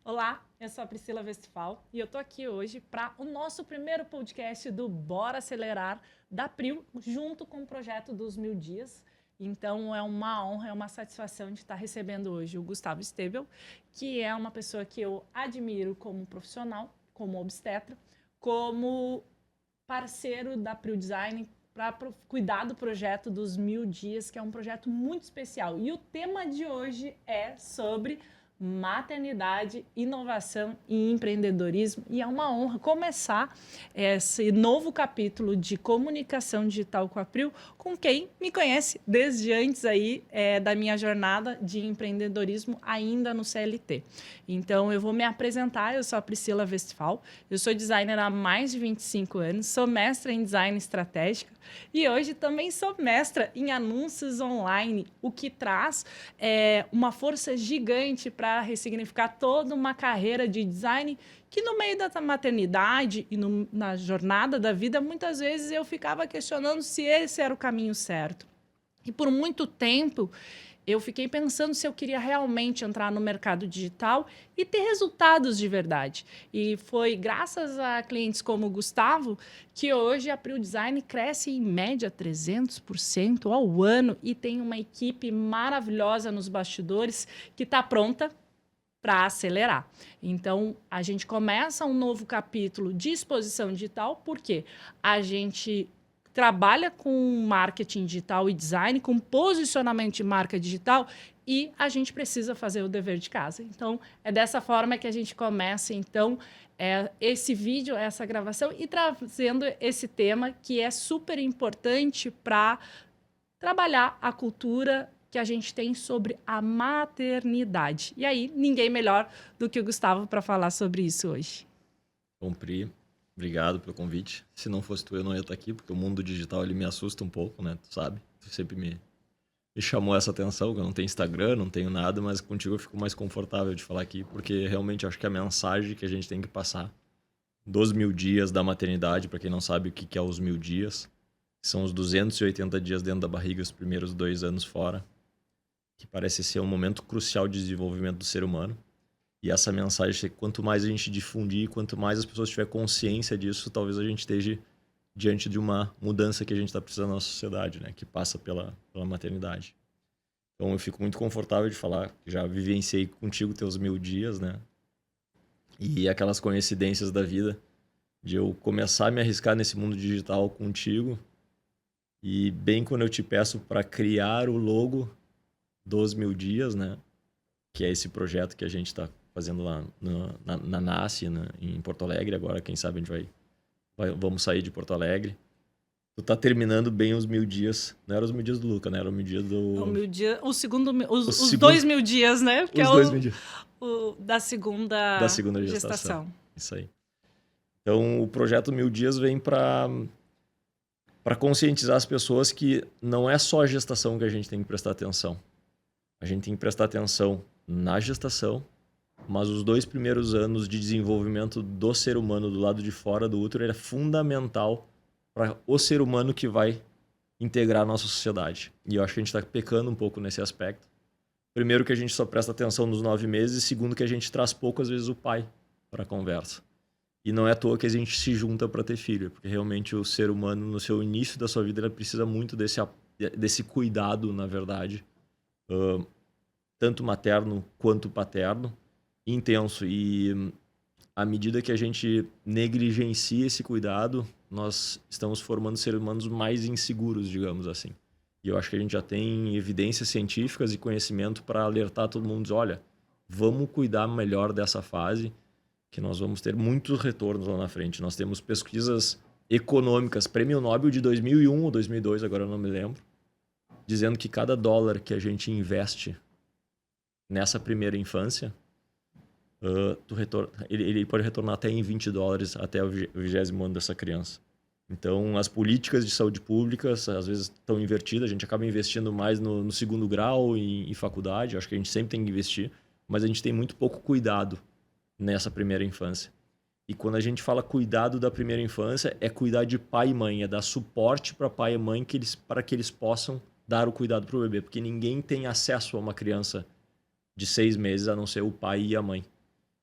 Olá, eu sou a Priscila Westphal e eu estou aqui hoje para o nosso primeiro podcast do Bora Acelerar da PRIO, junto com o projeto dos 1000 dias. Então é uma honra, é uma satisfação de estar recebendo hoje o Gustavo Stebel, que é uma pessoa que eu admiro como profissional, como obstetra, como parceiro da PRIO Design para cuidar do projeto dos 1000 dias, que é um projeto muito especial. E o tema de hoje é sobre maternidade, inovação e empreendedorismo. E é uma honra começar esse novo capítulo de comunicação digital com a PRIO com quem me conhece desde antes aí da minha jornada de empreendedorismo ainda no CLT. Então, eu vou me apresentar. Eu sou a Priscila Westphal, eu sou designer há mais de 25 anos, sou mestra em design estratégico e hoje também sou mestra em anúncios online, o que traz uma força gigante para ressignificar toda uma carreira de design que no meio da maternidade e na jornada da vida, muitas vezes eu ficava questionando se esse era o caminho certo. E por muito tempo eu fiquei pensando se eu queria realmente entrar no mercado digital e ter resultados de verdade. E foi graças a clientes como o Gustavo que hoje a PRIO Design cresce em média 300% ao ano e tem uma equipe maravilhosa nos bastidores que está pronta para acelerar. Então, a gente começa um novo capítulo de exposição digital, porque a gente trabalha com marketing digital e design, com posicionamento de marca digital, e a gente precisa fazer o dever de casa. Então, é dessa forma que a gente começa, então, esse vídeo, essa gravação, e trazendo esse tema que é super importante para trabalhar a cultura que a gente tem sobre a maternidade. E aí, ninguém melhor do que o Gustavo para falar sobre isso hoje. Bom, Pri, obrigado pelo convite. Se não fosse tu, eu não ia estar aqui, porque o mundo digital ele me assusta um pouco, né? Tu sabe, tu sempre me chamou essa atenção, que eu não tenho Instagram, não tenho nada, mas contigo eu fico mais confortável de falar aqui, porque realmente eu acho que a mensagem que a gente tem que passar dos 1000 dias da maternidade, para quem não sabe o que é os 1000 dias, são os 280 dias dentro da barriga, os primeiros 2 anos fora, que parece ser um momento crucial de desenvolvimento do ser humano. E essa mensagem, quanto mais a gente difundir, quanto mais as pessoas tiverem consciência disso, talvez a gente esteja diante de uma mudança que a gente está precisando na sociedade, né? Que passa pela maternidade. Então eu fico muito confortável de falar, já vivenciei contigo teus 1000 dias, né? E aquelas coincidências da vida, de eu começar a me arriscar nesse mundo digital contigo, e bem quando eu te peço para criar o logo dos 1000 dias, né? Que é esse projeto que a gente está fazendo lá na NASCE, em Porto Alegre. Agora, quem sabe, a gente vamos sair de Porto Alegre. Tu tá terminando bem os 1000 dias. Não eram os 1000 dias do Luca, né? Era o 1000 dias do... Os 2000 dias, né? Que os é 2000 dias. Da segunda gestação. Isso aí. Então, o projeto 1000 dias vem para conscientizar as pessoas que não é só a gestação que a gente tem que prestar atenção. A gente tem que prestar atenção na gestação, mas os 2 primeiros anos de desenvolvimento do ser humano do lado de fora do útero é fundamental para o ser humano que vai integrar a nossa sociedade. E eu acho que a gente está pecando um pouco nesse aspecto. Primeiro, que a gente só presta atenção nos 9 meses, e segundo, que a gente traz poucas vezes o pai para a conversa. E não é à toa que a gente se junta para ter filho, porque realmente o ser humano, no seu início da sua vida, ele precisa muito desse cuidado, na verdade, tanto materno quanto paterno, intenso. E à medida que a gente negligencia esse cuidado, nós estamos formando seres humanos mais inseguros, digamos assim. E eu acho que a gente já tem evidências científicas e conhecimento para alertar todo mundo, dizer, olha, vamos cuidar melhor dessa fase, que nós vamos ter muitos retornos lá na frente. Nós temos pesquisas econômicas, Prêmio Nobel de 2001 ou 2002, agora eu não me lembro, dizendo que cada dólar que a gente investe nessa primeira infância, ele pode retornar até em $20 até o 20º ano dessa criança. Então, as políticas de saúde pública, às vezes, estão invertidas. A gente acaba investindo mais no segundo grau e faculdade. Eu acho que a gente sempre tem que investir, mas a gente tem muito pouco cuidado nessa primeira infância. E quando a gente fala cuidado da primeira infância, é cuidar de pai e mãe, é dar suporte para pai e mãe para que eles possam dar o cuidado para o bebê, porque ninguém tem acesso a uma criança de 6 meses a não ser o pai e a mãe.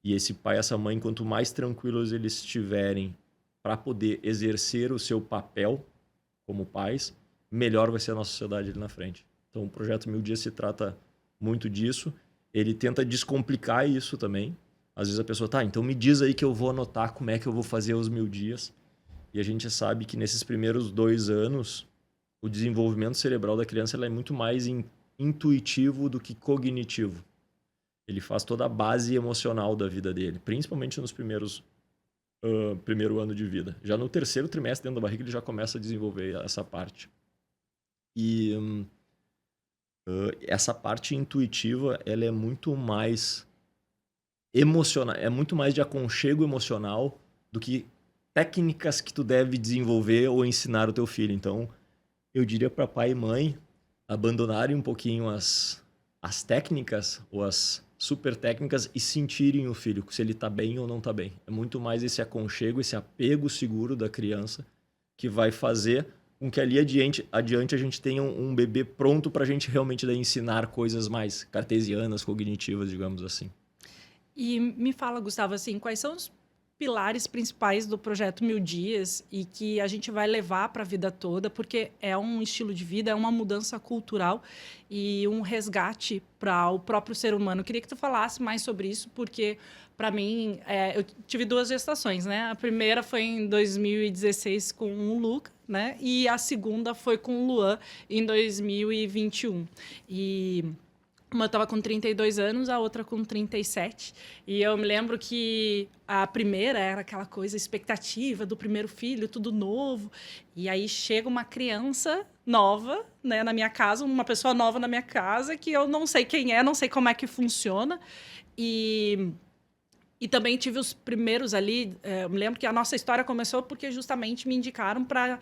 E esse pai e essa mãe, quanto mais tranquilos eles estiverem para poder exercer o seu papel como pais, melhor vai ser a nossa sociedade ali na frente. Então, o Projeto 1000 Dias se trata muito disso. Ele tenta descomplicar isso também. Às vezes a pessoa, tá, então me diz aí que eu vou anotar como é que eu vou fazer os 1000 dias. E a gente sabe que nesses primeiros 2 anos, o desenvolvimento cerebral da criança ela é muito mais intuitivo do que cognitivo. Ele faz toda a base emocional da vida dele, principalmente nos primeiro ano de vida. Já no terceiro trimestre, dentro da barriga, ele já começa a desenvolver essa parte. E essa parte intuitiva, ela é muito mais emocional, é muito mais de aconchego emocional do que técnicas que tu deve desenvolver ou ensinar o teu filho. Então, eu diria para pai e mãe abandonarem um pouquinho as técnicas ou as super técnicas e sentirem o filho, se ele está bem ou não está bem. É muito mais esse aconchego, esse apego seguro da criança que vai fazer com que ali adiante a gente tenha um bebê pronto para a gente realmente daí ensinar coisas mais cartesianas, cognitivas, digamos assim. E me fala, Gustavo, assim, quais são os pilares principais do projeto 1000 Dias e que a gente vai levar para a vida toda, porque é um estilo de vida, é uma mudança cultural e um resgate para o próprio ser humano. Eu queria que tu falasse mais sobre isso, porque, para mim, eu tive 2 gestações, né? A primeira foi em 2016 com o Luca, né? E a segunda foi com o Luan em 2021. E uma estava com 32 anos, a outra com 37. E eu me lembro que a primeira era aquela coisa, expectativa do primeiro filho, tudo novo. E aí chega uma criança nova, né, na minha casa, uma pessoa nova na minha casa, que eu não sei quem é, não sei como é que funciona. E também tive os primeiros ali. Eu me lembro que a nossa história começou porque justamente me indicaram para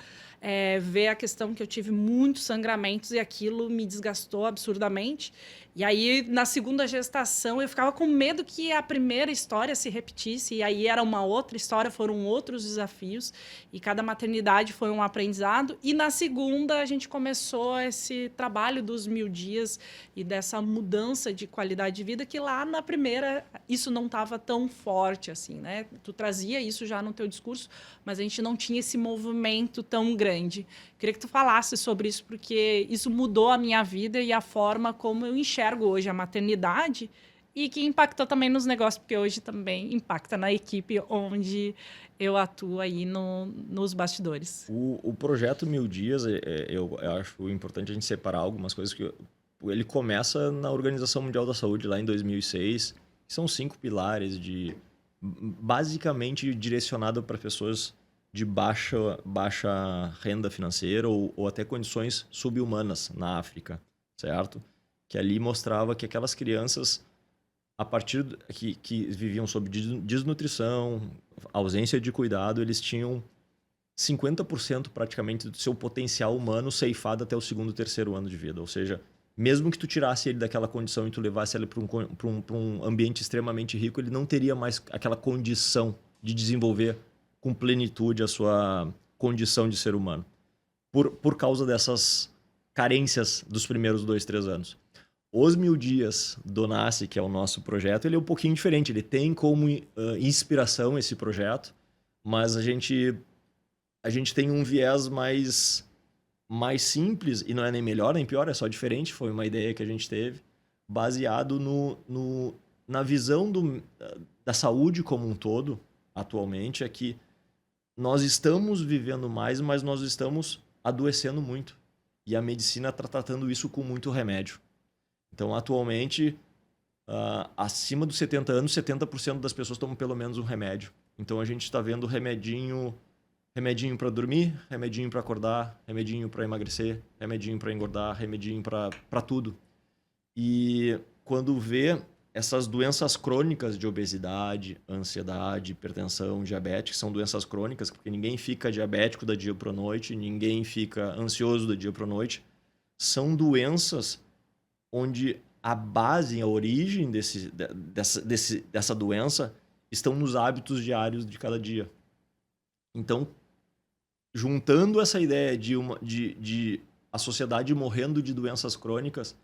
ver a questão que eu tive muitos sangramentos e aquilo me desgastou absurdamente. E aí, na segunda gestação, eu ficava com medo que a primeira história se repetisse. E aí era uma outra história, foram outros desafios. E cada maternidade foi um aprendizado. E na segunda, a gente começou esse trabalho dos 1000 dias e dessa mudança de qualidade de vida, que lá na primeira isso não estava tão forte assim, né? Tu trazia isso já no teu discurso, mas a gente não tinha esse movimento tão grande. Queria que tu falasse sobre isso, porque isso mudou a minha vida e a forma como eu enxergo hoje a maternidade e que impactou também nos negócios, porque hoje também impacta na equipe onde eu atuo aí nos bastidores. O projeto 1000 Dias, eu acho importante a gente separar algumas coisas que ele começa na Organização Mundial da Saúde lá em 2006. São 5 pilares basicamente direcionado para pessoas de baixa renda financeira ou até condições subhumanas na África, certo? Que ali mostrava que aquelas crianças, a partir que viviam sob desnutrição, ausência de cuidado, eles tinham 50% praticamente do seu potencial humano ceifado até o 2º, 3º ano de vida. Ou seja, mesmo que tu tirasse ele daquela condição e tu levasse ele para um ambiente extremamente rico, ele não teria mais aquela condição de desenvolver com plenitude a sua condição de ser humano. Por causa dessas carências dos primeiros 2, 3 anos. Os 1000 Dias do Nasce, que é o nosso projeto, ele é um pouquinho diferente. Ele tem como inspiração esse projeto, mas a gente tem um viés mais simples, e não é nem melhor nem pior, é só diferente. Foi uma ideia que a gente teve, baseado na visão da saúde como um todo, atualmente, é que nós estamos vivendo mais, mas nós estamos adoecendo muito. E a medicina está tratando isso com muito remédio. Então, atualmente, acima dos 70 anos, 70% das pessoas tomam pelo menos um remédio. Então, a gente está vendo remedinho para dormir, remedinho para acordar, remedinho para emagrecer, remedinho para engordar, remedinho para tudo. E quando vê essas doenças crônicas de obesidade, ansiedade, hipertensão, diabetes, que são doenças crônicas, porque ninguém fica diabético da dia para a noite, ninguém fica ansioso da dia para a noite, são doenças onde a base, a origem dessa doença estão nos hábitos diários de cada dia. Então, juntando essa ideia de a sociedade morrendo de doenças crônicas,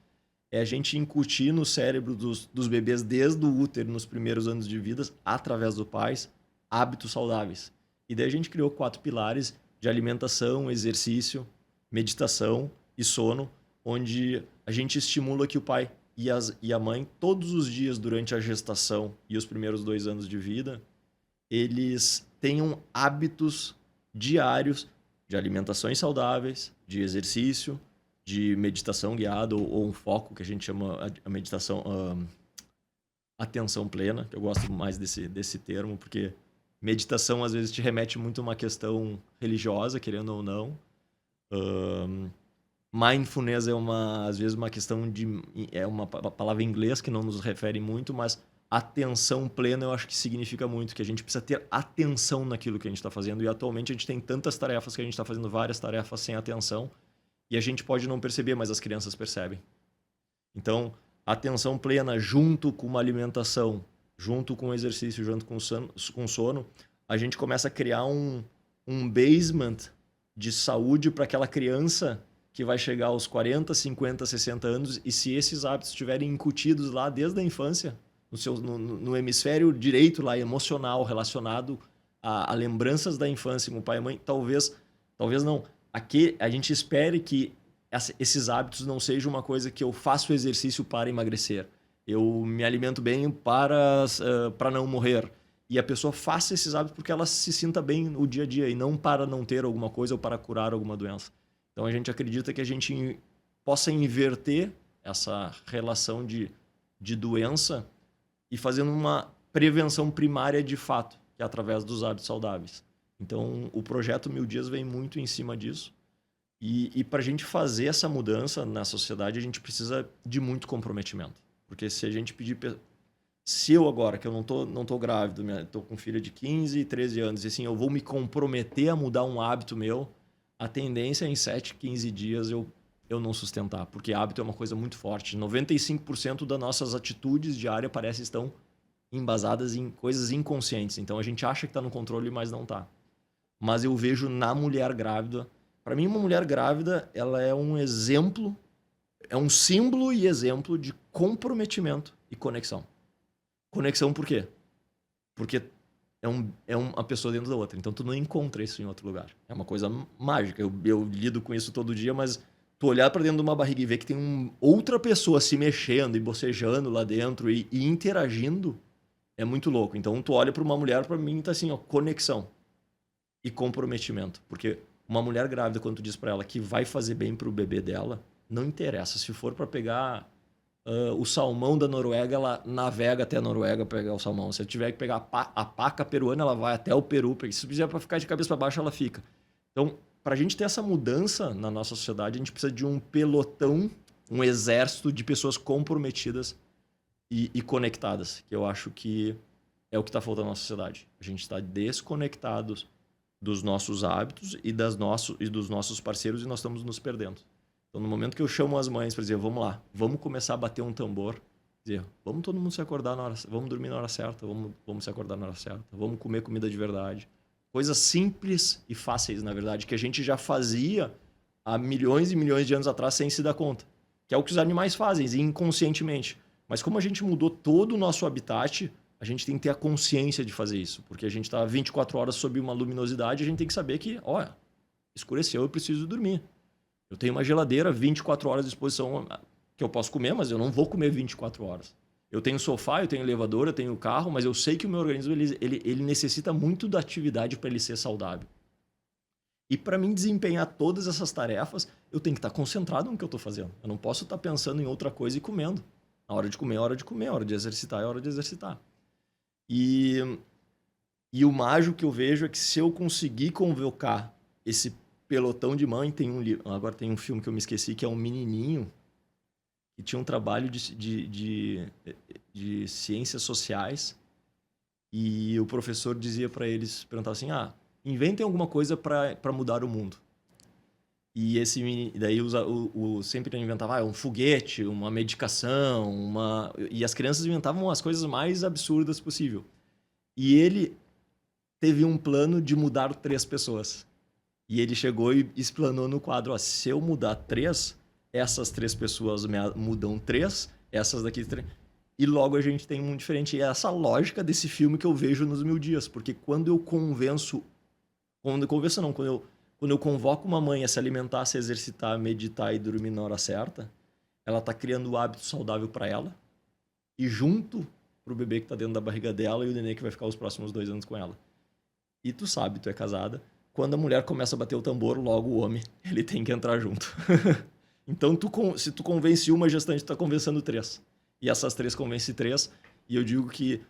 é a gente incutir no cérebro dos bebês desde o útero, nos primeiros anos de vida, através dos pais, hábitos saudáveis. E daí a gente criou 4 pilares de alimentação, exercício, meditação e sono, onde a gente estimula que o pai e a mãe, todos os dias durante a gestação e os primeiros 2 anos de vida, eles tenham hábitos diários de alimentações saudáveis, de exercício, de meditação guiada ou um foco que a gente chama a meditação atenção plena, que eu gosto mais desse termo, porque meditação às vezes te remete muito a uma questão religiosa, querendo ou não. Mindfulness é às vezes uma questão é uma palavra em inglês que não nos refere muito, mas atenção plena eu acho que significa muito, que a gente precisa ter atenção naquilo que a gente está fazendo, e atualmente a gente tem tantas tarefas que a gente está fazendo várias tarefas sem atenção, e a gente pode não perceber, mas as crianças percebem. Então, atenção plena junto com uma alimentação, junto com o exercício, junto com o sono, a gente começa a criar um basement de saúde para aquela criança que vai chegar aos 40, 50, 60 anos, e se esses hábitos estiverem incutidos lá desde a infância, no hemisfério direito lá, emocional, relacionado a lembranças da infância com o pai e mãe, talvez não. Aqui a gente espere que esses hábitos não sejam uma coisa que eu faço exercício para emagrecer. Eu me alimento bem para não morrer. E a pessoa faça esses hábitos porque ela se sinta bem no dia a dia e não para não ter alguma coisa ou para curar alguma doença. Então a gente acredita que a gente possa inverter essa relação de doença e fazendo uma prevenção primária de fato, que é através dos hábitos saudáveis. Então, o projeto 1000 Dias vem muito em cima disso. E para a gente fazer essa mudança na sociedade, a gente precisa de muito comprometimento. Porque se a gente pedir... Se eu agora, que eu não tô grávido, estou com filha de 15 e 13 anos, e assim, eu vou me comprometer a mudar um hábito meu, a tendência é em 7, 15 dias eu não sustentar. Porque hábito é uma coisa muito forte. 95% das nossas atitudes diárias parecem estão embasadas em coisas inconscientes. Então, a gente acha que está no controle, mas não está. Mas eu vejo na mulher grávida... Para mim, uma mulher grávida, ela é um exemplo, é um símbolo e exemplo de comprometimento e conexão. Conexão por quê? Porque é uma pessoa dentro da outra. Então, tu não encontra isso em outro lugar. É uma coisa mágica. Eu lido com isso todo dia, mas tu olhar para dentro de uma barriga e ver que tem outra pessoa se mexendo e bocejando lá dentro e interagindo, é muito louco. Então, tu olha para uma mulher, para mim, tá assim, ó, conexão e comprometimento. Porque uma mulher grávida, quando tu diz para ela que vai fazer bem pro bebê dela, não interessa. Se for para pegar o salmão da Noruega, ela navega até a Noruega para pegar o salmão. Se ela tiver que pegar a paca peruana, ela vai até o Peru. Se fizer para ficar de cabeça para baixo, ela fica. Então, para a gente ter essa mudança na nossa sociedade, a gente precisa de um pelotão, um exército de pessoas comprometidas e conectadas, que eu acho que é o que está faltando na sociedade. A gente está desconectados dos nossos hábitos e dos nossos parceiros, e nós estamos nos perdendo. Então, no momento que eu chamo as mães para dizer, vamos lá, vamos começar a bater um tambor, dizer, vamos todo mundo se acordar na hora, vamos dormir na hora certa, vamos se acordar na hora certa, vamos comer comida de verdade. Coisas simples e fáceis, na verdade, que a gente já fazia há milhões e milhões de anos atrás sem se dar conta. Que é o que os animais fazem, inconscientemente. Mas como a gente mudou todo o nosso habitat, a gente tem que ter a consciência de fazer isso. Porque a gente está 24 horas sob uma luminosidade, a gente tem que saber que, olha, escureceu, eu preciso dormir. Eu tenho uma geladeira 24 horas à disposição que eu posso comer, mas eu não vou comer 24 horas. Eu tenho sofá, eu tenho elevador, eu tenho carro, mas eu sei que o meu organismo ele necessita muito da atividade para ele ser saudável. E para mim desempenhar todas essas tarefas, eu tenho que estar concentrado no que eu estou fazendo. Eu não posso estar pensando em outra coisa e comendo. A hora de comer é hora de comer, a hora de exercitar é hora de exercitar. E o mágico que eu vejo é que se eu conseguir convocar esse pelotão de mãe, agora tem um filme que eu me esqueci, que é um menininho que tinha um trabalho de ciências sociais, e o professor dizia para eles, perguntava assim, inventem alguma coisa para mudar o mundo. E daí sempre inventava um foguete, uma medicação, e as crianças inventavam as coisas mais absurdas possível. E ele teve um plano de mudar 3 pessoas. E ele chegou e explanou no quadro, se eu mudar 3, essas 3 pessoas mudam 3, essas daqui 3. E logo a gente tem um mundo diferente. E é essa lógica desse filme que eu vejo nos 1000 dias. Porque quando eu convenço... Quando eu convoco uma mãe a se alimentar, se exercitar, meditar e dormir na hora certa, ela tá criando o hábito saudável para ela e junto pro bebê que tá dentro da barriga dela e o nenê que vai ficar os próximos 2 anos com ela. E tu sabe, tu é casada, quando a mulher começa a bater o tambor, logo o homem, ele tem que entrar junto. Então, se tu convence uma gestante, tu tá convencendo 3. E essas 3 convence 3. E eu digo que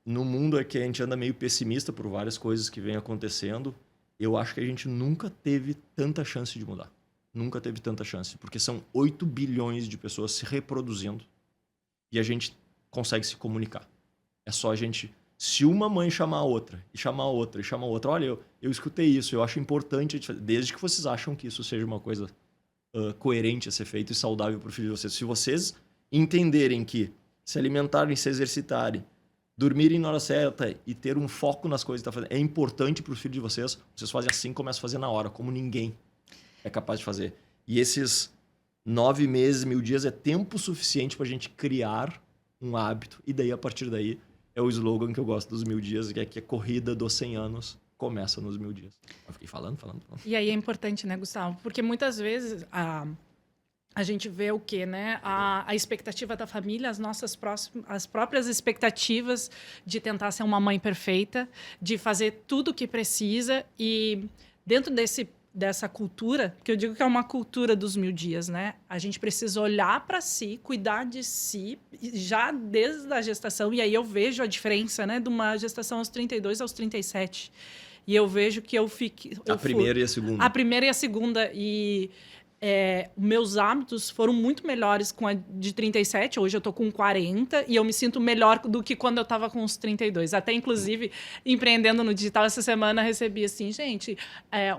no mundo é que a gente anda meio pessimista por várias coisas que vêm acontecendo. Eu acho que a gente nunca teve tanta chance de mudar. Nunca teve tanta chance. Porque são 8 bilhões de pessoas se reproduzindo. E a gente consegue se comunicar. É só a gente... Se uma mãe chamar a outra, e chamar a outra, e chamar a outra... Olha, eu escutei isso, eu acho importante... Desde que vocês acham que isso seja uma coisa coerente a ser feito e saudável para o filho de vocês. Se vocês entenderem que se alimentarem, se exercitarem, dormirem na hora certa e ter um foco nas coisas que está fazendo é importante para o filho de vocês, vocês fazem assim, começam a fazer na hora, como ninguém é capaz de fazer. E esses 9 meses, 1000 dias é tempo suficiente para a gente criar um hábito. E daí, a partir daí, é o slogan que eu gosto dos 1000 dias, que é que a corrida dos 100 anos começa nos 1000 dias. Eu fiquei falando. E aí é importante, né, Gustavo? Porque muitas vezes a gente vê o quê, né? A expectativa da família, as próprias expectativas de tentar ser uma mãe perfeita, de fazer tudo o que precisa. E dentro dessa cultura, que eu digo que é uma cultura dos 1000 dias, né? A gente precisa olhar para si, cuidar de si, já desde a gestação. E aí eu vejo a diferença, né? De uma gestação aos 32 aos 37. E eu vejo que eu fiquei... A primeira e a segunda. A primeira e a segunda. E meus hábitos foram muito melhores com a de 37. Hoje eu tô com 40 e eu me sinto melhor do que quando eu tava com os 32. Até, inclusive, empreendendo no digital, essa semana recebi assim, gente,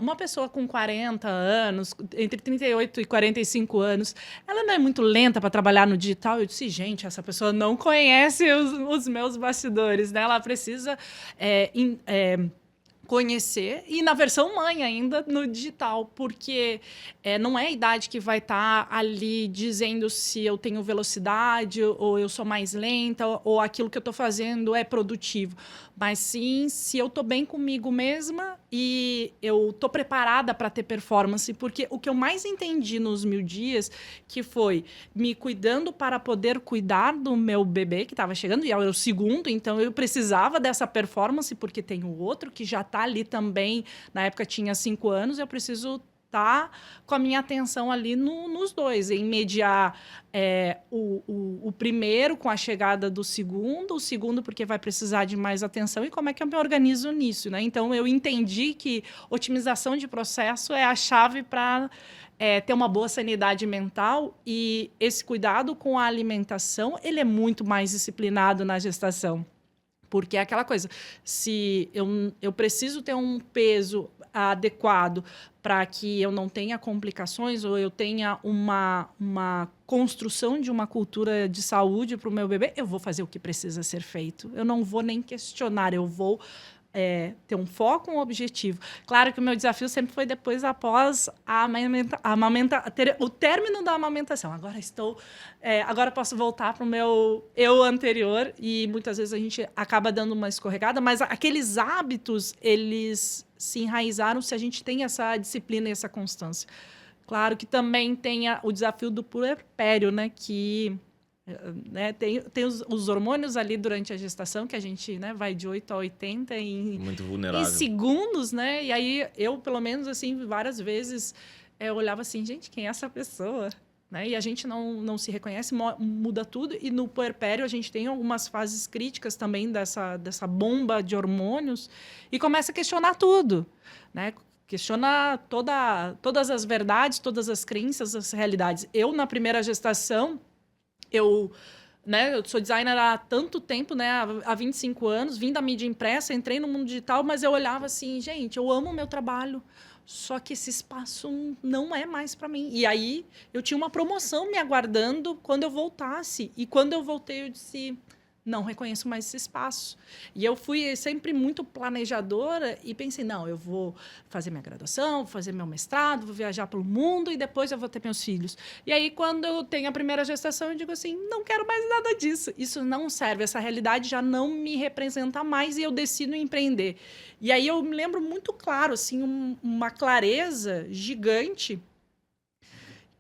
uma pessoa com 40 anos, entre 38 e 45 anos, ela não é muito lenta para trabalhar no digital? Eu disse, gente, essa pessoa não conhece os meus bastidores, né? Ela precisa... conhecer, e na versão mãe ainda, no digital, porque não é a idade que vai estar ali dizendo se eu tenho velocidade, ou eu sou mais lenta, ou aquilo que eu estou fazendo é produtivo, mas sim se eu estou bem comigo mesma e eu estou preparada para ter performance, porque o que eu mais entendi nos 1000 dias, que foi me cuidando para poder cuidar do meu bebê, que estava chegando, e era o segundo, então eu precisava dessa performance, porque tem o outro que já está ali também, na época tinha 5 anos, eu preciso estar com a minha atenção ali nos dois, em mediar o primeiro com a chegada do segundo, o segundo porque vai precisar de mais atenção, e como é que eu me organizo nisso, né? Então, eu entendi que otimização de processo é a chave para ter uma boa sanidade mental, e esse cuidado com a alimentação, ele é muito mais disciplinado na gestação. Porque é aquela coisa, se eu preciso ter um peso adequado para que eu não tenha complicações, ou eu tenha uma construção de uma cultura de saúde para o meu bebê, eu vou fazer o que precisa ser feito. Eu não vou nem questionar, eu vou ter um foco, um objetivo. Claro que o meu desafio sempre foi depois, após o término da amamentação. Agora posso voltar para o meu eu anterior, e muitas vezes a gente acaba dando uma escorregada, mas aqueles hábitos, eles se enraizaram se a gente tem essa disciplina e essa constância. Claro que também tem o desafio do puerpério, né, que... tem os hormônios ali durante a gestação, que a gente vai de 8 a 80 muito vulnerável. Em segundos, né? E aí eu, pelo menos, assim, várias vezes olhava assim, gente, quem é essa pessoa? Né? E a gente não se reconhece, muda tudo. E no puerpério a gente tem algumas fases críticas também dessa bomba de hormônios, e começa a questionar tudo, né? Questiona todas as verdades, todas as crenças, as realidades. Eu, na primeira gestação... Eu sou designer há tanto tempo, né, há 25 anos, vim da mídia impressa, entrei no mundo digital, mas eu olhava assim, gente, eu amo o meu trabalho, só que esse espaço não é mais para mim. E aí eu tinha uma promoção me aguardando quando eu voltasse. E quando eu voltei, eu disse, não reconheço mais esse espaço. E eu fui sempre muito planejadora e pensei, não, eu vou fazer minha graduação, vou fazer meu mestrado, vou viajar pelo mundo e depois eu vou ter meus filhos. E aí, quando eu tenho a primeira gestação, eu digo assim, não quero mais nada disso. Isso não serve, essa realidade já não me representa mais e eu decido empreender. E aí eu me lembro muito claro, assim, uma clareza gigante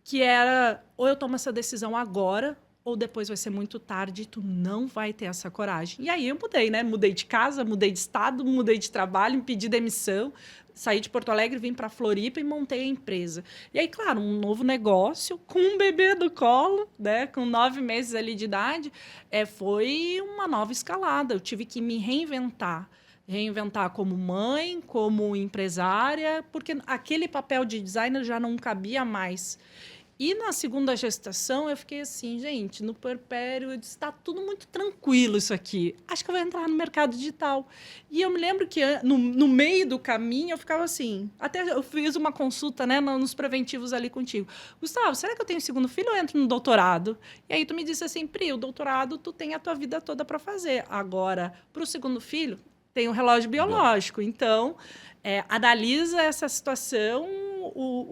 que era, ou eu tomo essa decisão agora, ou depois vai ser muito tarde e tu não vai ter essa coragem. E aí eu mudei, né? Mudei de casa, mudei de estado, mudei de trabalho, pedi demissão, saí de Porto Alegre, vim para Floripa e montei a empresa. E aí, claro, um novo negócio, com um bebê do colo, né? Com 9 meses ali de idade, foi uma nova escalada. Eu tive que me reinventar como mãe, como empresária, porque aquele papel de designer já não cabia mais. E na segunda gestação, eu fiquei assim, gente, no puerpério, está tudo muito tranquilo isso aqui. Acho que eu vou entrar no mercado digital. E eu me lembro que no meio do caminho, eu ficava assim, até eu fiz uma consulta, né, nos preventivos ali contigo. Gustavo, será que eu tenho segundo filho ou eu entro no doutorado? E aí tu me disse assim, Pri, o doutorado tu tem a tua vida toda para fazer. Agora, para o segundo filho, tem um relógio biológico. Então, analisa essa situação,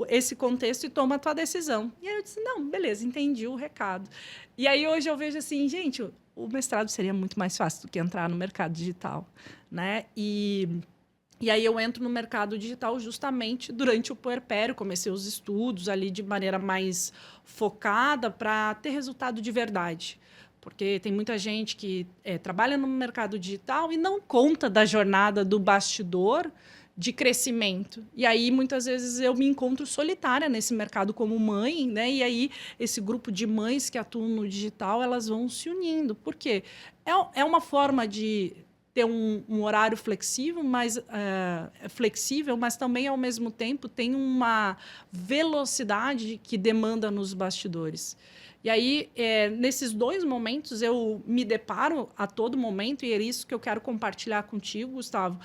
esse contexto e toma a tua decisão. E aí eu disse, não, beleza, entendi o recado. E aí hoje eu vejo assim, gente, o mestrado seria muito mais fácil do que entrar no mercado digital, né? E aí eu entro no mercado digital justamente durante o puerpério, comecei os estudos ali de maneira mais focada para ter resultado de verdade. Porque tem muita gente que trabalha no mercado digital e não conta da jornada do bastidor de crescimento. E aí, muitas vezes, eu me encontro solitária nesse mercado como mãe, né? E aí, esse grupo de mães que atuam no digital, elas vão se unindo. Por quê? É uma forma de ter um horário flexível, mas também, ao mesmo tempo, tem uma velocidade que demanda nos bastidores. E aí, nesses 2 momentos, eu me deparo a todo momento, e é isso que eu quero compartilhar contigo, Gustavo,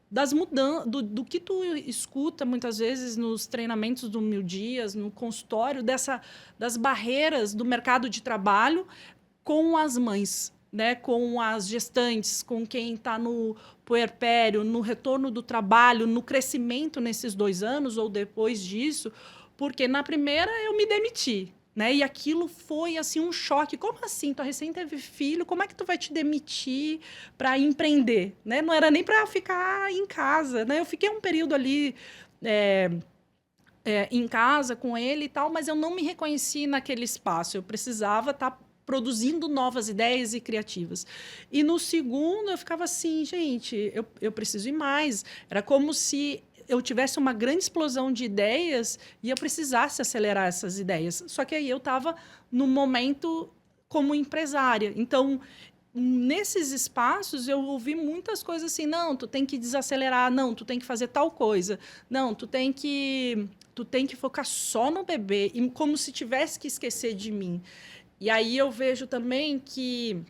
das mudanças, do que tu escuta muitas vezes nos treinamentos do 1000 Dias, no consultório, das barreiras do mercado de trabalho com as mães, né? Com as gestantes, com quem está no puerpério, no retorno do trabalho, no crescimento nesses 2 anos ou depois disso, porque na primeira eu me demiti. Né? E aquilo foi assim um choque. Como assim? Tu recém teve filho, como é que tu vai te demitir para empreender? Né? Não era nem para ficar em casa. Né? Eu fiquei um período ali em casa com ele e tal, mas eu não me reconheci naquele espaço. Eu precisava estar produzindo novas ideias e criativas. E no segundo eu ficava assim, gente, eu preciso ir mais. Era como se eu tivesse uma grande explosão de ideias e eu precisasse acelerar essas ideias. Só que aí eu estava no momento como empresária. Então, nesses espaços, eu ouvi muitas coisas assim, não, tu tem que desacelerar, não, tu tem que fazer tal coisa, não, tu tem que focar só no bebê, e como se tivesse que esquecer de mim. E aí eu vejo também que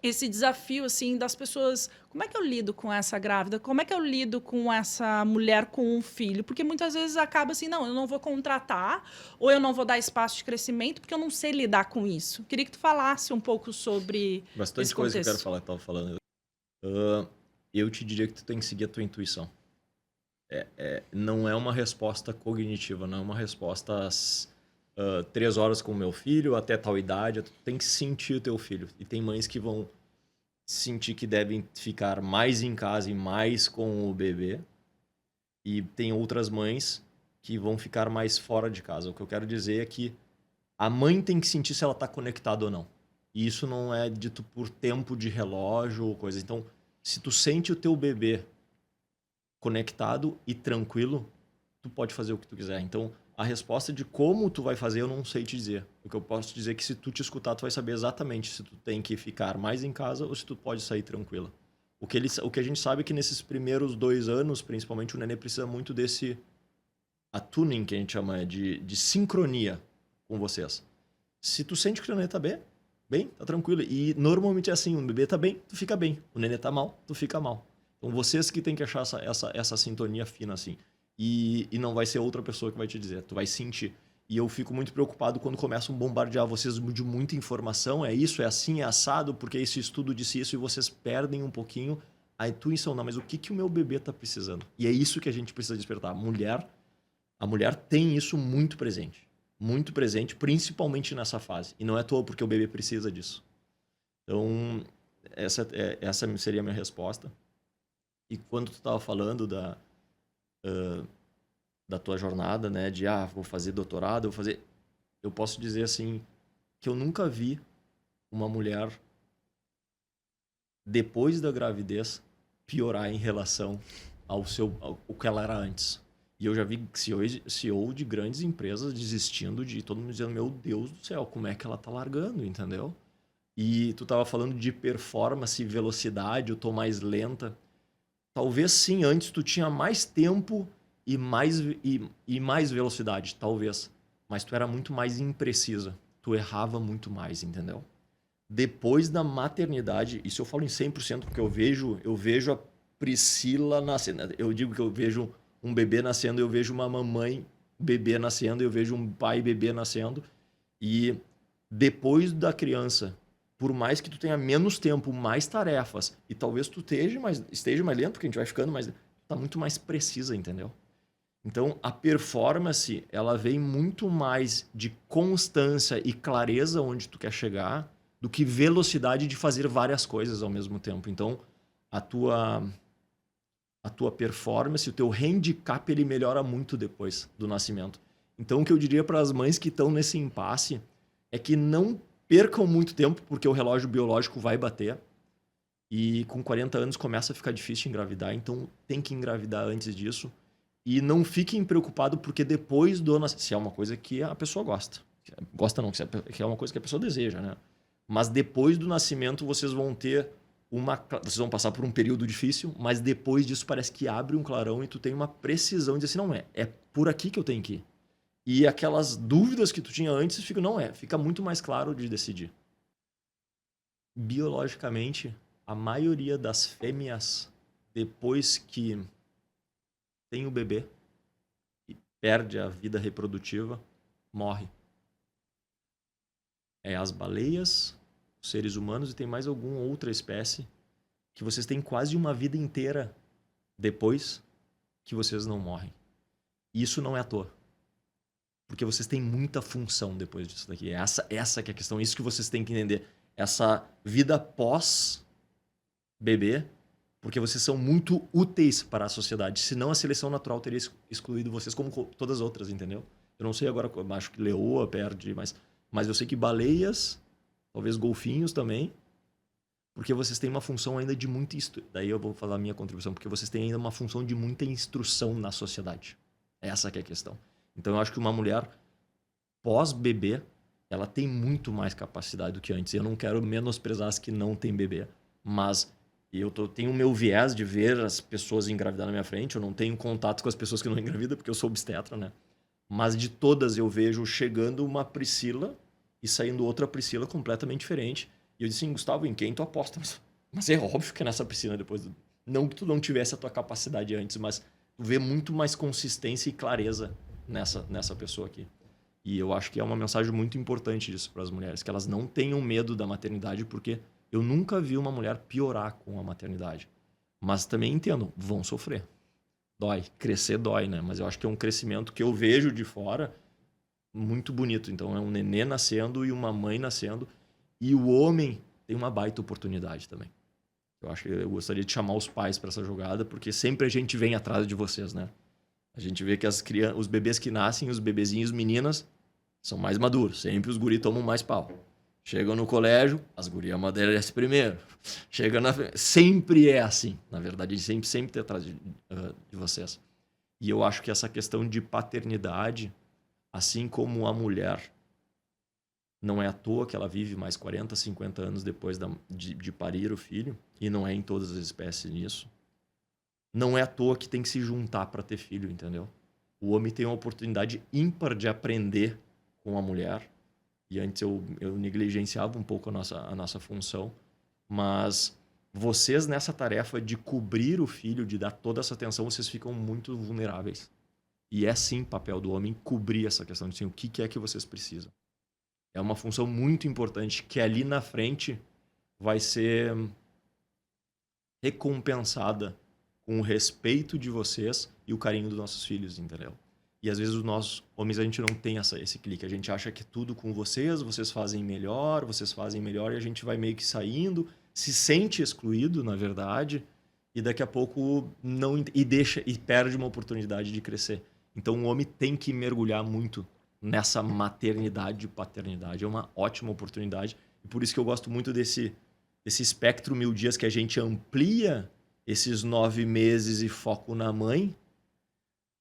esse desafio assim das pessoas, como é que eu lido com essa grávida? Como é que eu lido com essa mulher com um filho? Porque muitas vezes acaba assim, não, eu não vou contratar ou eu não vou dar espaço de crescimento porque eu não sei lidar com isso. Queria que tu falasse um pouco sobre bastante esse coisa contexto. que eu quero falar que eu estava falando. Eu te diria que tu tem que seguir a tua intuição. Não é uma resposta cognitiva, não é uma resposta às 3 horas com o meu filho, até tal idade. Tu tem que sentir o teu filho. E tem mães que vão sentir que devem ficar mais em casa e mais com o bebê. E tem outras mães que vão ficar mais fora de casa. O que eu quero dizer é que a mãe tem que sentir se ela está conectada ou não. E isso não é dito por tempo de relógio ou coisa. Então, se tu sente o teu bebê conectado e tranquilo, tu pode fazer o que tu quiser. Então, a resposta de como tu vai fazer, eu não sei te dizer. O que eu posso te dizer é que se tu te escutar, tu vai saber exatamente se tu tem que ficar mais em casa ou se tu pode sair tranquila. O que a gente sabe é que nesses primeiros 2 anos, principalmente, o nenê precisa muito desse attuning, que a gente chama de sincronia com vocês. Se tu sente que o nenê tá bem, tá tranquilo. E normalmente é assim, o bebê tá bem, tu fica bem. O nenê tá mal, tu fica mal. Então vocês que tem que achar essa sintonia fina assim. E não vai ser outra pessoa que vai te dizer, tu vai sentir. E eu fico muito preocupado quando começam a bombardear vocês de muita informação. É isso, é assim, é assado, porque esse estudo disse isso, e vocês perdem um pouquinho a intuição. Não, mas o que o meu bebê está precisando? E é isso que a gente precisa despertar. A mulher tem isso muito presente, principalmente nessa fase. E não é à toa porque o bebê precisa disso. Então, essa seria a minha resposta. E quando tu estava falando da tua jornada, né, de vou fazer doutorado, eu posso dizer assim que eu nunca vi uma mulher depois da gravidez piorar em relação ao que ela era antes. E eu já vi CEO de grandes empresas desistindo, de todo mundo dizendo, meu Deus do céu, como é que ela tá largando, entendeu? E tu tava falando de performance, velocidade, eu tô mais lenta. Talvez sim, antes tu tinha mais tempo e mais velocidade, talvez. Mas tu era muito mais imprecisa. Tu errava muito mais, entendeu? Depois da maternidade, isso eu falo em 100%, porque eu vejo a Priscila nascendo. Eu digo que eu vejo um bebê nascendo, eu vejo uma mamãe bebê nascendo, eu vejo um pai bebê nascendo. E depois da criança, por mais que tu tenha menos tempo, mais tarefas, e talvez tu esteja mais lento, porque a gente vai ficando mais... Tá muito mais precisa, entendeu? Então, a performance, ela vem muito mais de constância e clareza onde tu quer chegar, do que velocidade de fazer várias coisas ao mesmo tempo. Então, a tua performance, o teu handicap, ele melhora muito depois do nascimento. Então, o que eu diria para as mães que estão nesse impasse é que não percam muito tempo, porque o relógio biológico vai bater. E com 40 anos começa a ficar difícil engravidar, então tem que engravidar antes disso. E não fiquem preocupados, porque depois do nascimento, se é uma coisa que a pessoa gosta. Gosta não, que é uma coisa que a pessoa deseja, né? Mas depois do nascimento vocês vão vocês vão passar por um período difícil, mas depois disso parece que abre um clarão e tu tem uma precisão de dizer assim, não é por aqui que eu tenho que ir. E aquelas dúvidas que tu tinha antes fica muito mais claro de decidir. Biologicamente, a maioria das fêmeas, depois que tem o bebê e perde a vida reprodutiva, morre. É as baleias, os seres humanos, e tem mais alguma outra espécie que vocês têm quase uma vida inteira depois que vocês não morrem. E isso não é à toa. Porque vocês têm muita função depois disso daqui. Essa que é a questão, isso que vocês têm que entender. Essa vida pós-bebê, porque vocês são muito úteis para a sociedade. Senão a seleção natural teria excluído vocês como todas as outras, entendeu? Eu não sei agora, acho que leoa perde, mas eu sei que baleias, talvez golfinhos também, porque vocês têm uma função ainda de muita... Daí eu vou falar a minha contribuição, porque vocês têm ainda uma função de muita instrução na sociedade. Essa que é a questão. Então eu acho que uma mulher pós-bebê, ela tem muito mais capacidade do que antes. Eu não quero menosprezar as que não têm bebê, mas tenho o meu viés de ver as pessoas engravidar na minha frente. Eu não tenho contato com as pessoas que não engravidam, porque eu sou obstetra, né? Mas de todas eu vejo chegando uma Priscila e saindo outra Priscila completamente diferente. E eu disse assim, Gustavo, em quem tu aposta? Mas é óbvio que é nessa Priscila depois. Não que tu não tivesse a tua capacidade antes, mas tu vê muito mais consistência e clareza nessa pessoa aqui. E eu acho que é uma mensagem muito importante disso para as mulheres, que elas não tenham medo da maternidade, porque eu nunca vi uma mulher piorar com a maternidade. Mas também entendo, vão sofrer. Dói. Crescer dói, né? Mas eu acho que é um crescimento que eu vejo de fora muito bonito. Então é um nenê nascendo e uma mãe nascendo. E o homem tem uma baita oportunidade também. Eu acho que eu gostaria de chamar os pais para essa jogada, porque sempre a gente vem atrás de vocês, né? A gente vê que os bebês que nascem, os bebezinhos, meninas, são mais maduros. Sempre os guri tomam mais pau. Chegam no colégio, as gurias amadurecem primeiro. Sempre é assim. Na verdade, a gente sempre tem atrás de vocês. E eu acho que essa questão de paternidade, assim como a mulher, não é à toa que ela vive mais 40, 50 anos depois de parir o filho, e não é em todas as espécies nisso. Não é à toa que tem que se juntar para ter filho, entendeu? O homem tem uma oportunidade ímpar de aprender com a mulher. E antes eu negligenciava um pouco a nossa função. Mas vocês, nessa tarefa de cobrir o filho, de dar toda essa atenção, vocês ficam muito vulneráveis. E é sim papel do homem cobrir essa questão de assim, o que é que vocês precisam. É uma função muito importante que ali na frente vai ser recompensada com o respeito de vocês e o carinho dos nossos filhos, entendeu? E às vezes nós, homens, a gente não tem esse clique. A gente acha que é tudo com vocês fazem melhor, e a gente vai meio que saindo, se sente excluído, na verdade, e daqui a pouco não e perde uma oportunidade de crescer. Então o homem tem que mergulhar muito nessa maternidade e paternidade. É uma ótima oportunidade. E por isso que eu gosto muito desse espectro 1000 dias que a gente amplia esses 9 meses e foco na mãe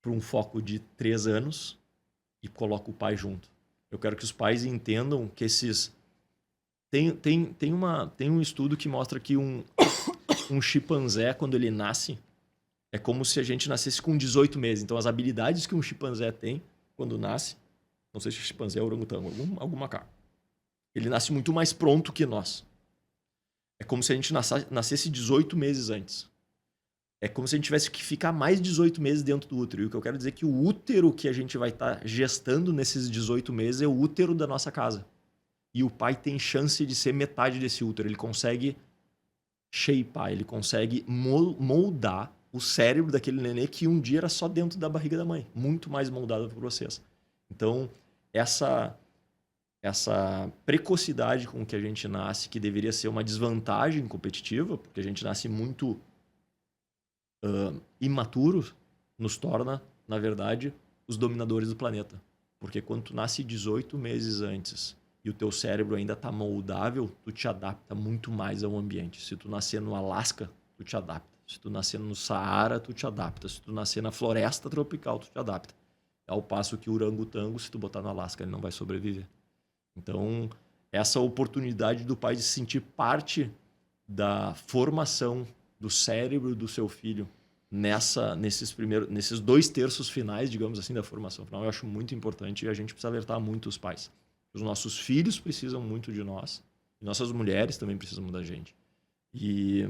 para um foco de 3 anos e coloca o pai junto. Eu quero que os pais entendam que esses... Tem um estudo que mostra que um chimpanzé, quando ele nasce, é como se a gente nascesse com 18 meses. Então, as habilidades que um chimpanzé tem quando nasce, não sei se chimpanzé é orangotango, algum macaco, ele nasce muito mais pronto que nós. É como se a gente nascesse 18 meses antes. É como se a gente tivesse que ficar mais 18 meses dentro do útero. E o que eu quero dizer é que o útero que a gente vai estar gestando nesses 18 meses é o útero da nossa casa. E o pai tem chance de ser metade desse útero. Ele consegue shapear, ele consegue moldar o cérebro daquele nenê que um dia era só dentro da barriga da mãe. Muito mais moldado por vocês. Então, essa precocidade com que a gente nasce, que deveria ser uma desvantagem competitiva, porque a gente nasce muito imaturo, nos torna, na verdade, os dominadores do planeta. Porque quando tu nasce 18 meses antes e o teu cérebro ainda está moldável, tu te adapta muito mais ao ambiente. Se tu nascer no Alasca, tu te adapta. Se tu nascer no Saara, tu te adapta. Se tu nascer na floresta tropical, tu te adapta. Ao passo que o orangotango, se tu botar no Alasca, ele não vai sobreviver. Então, essa oportunidade do pai de se sentir parte da formação do cérebro do seu filho nesses 2/3 finais, digamos assim, da formação final, eu acho muito importante e a gente precisa alertar muito os pais. Os nossos filhos precisam muito de nós e nossas mulheres também precisam da gente. E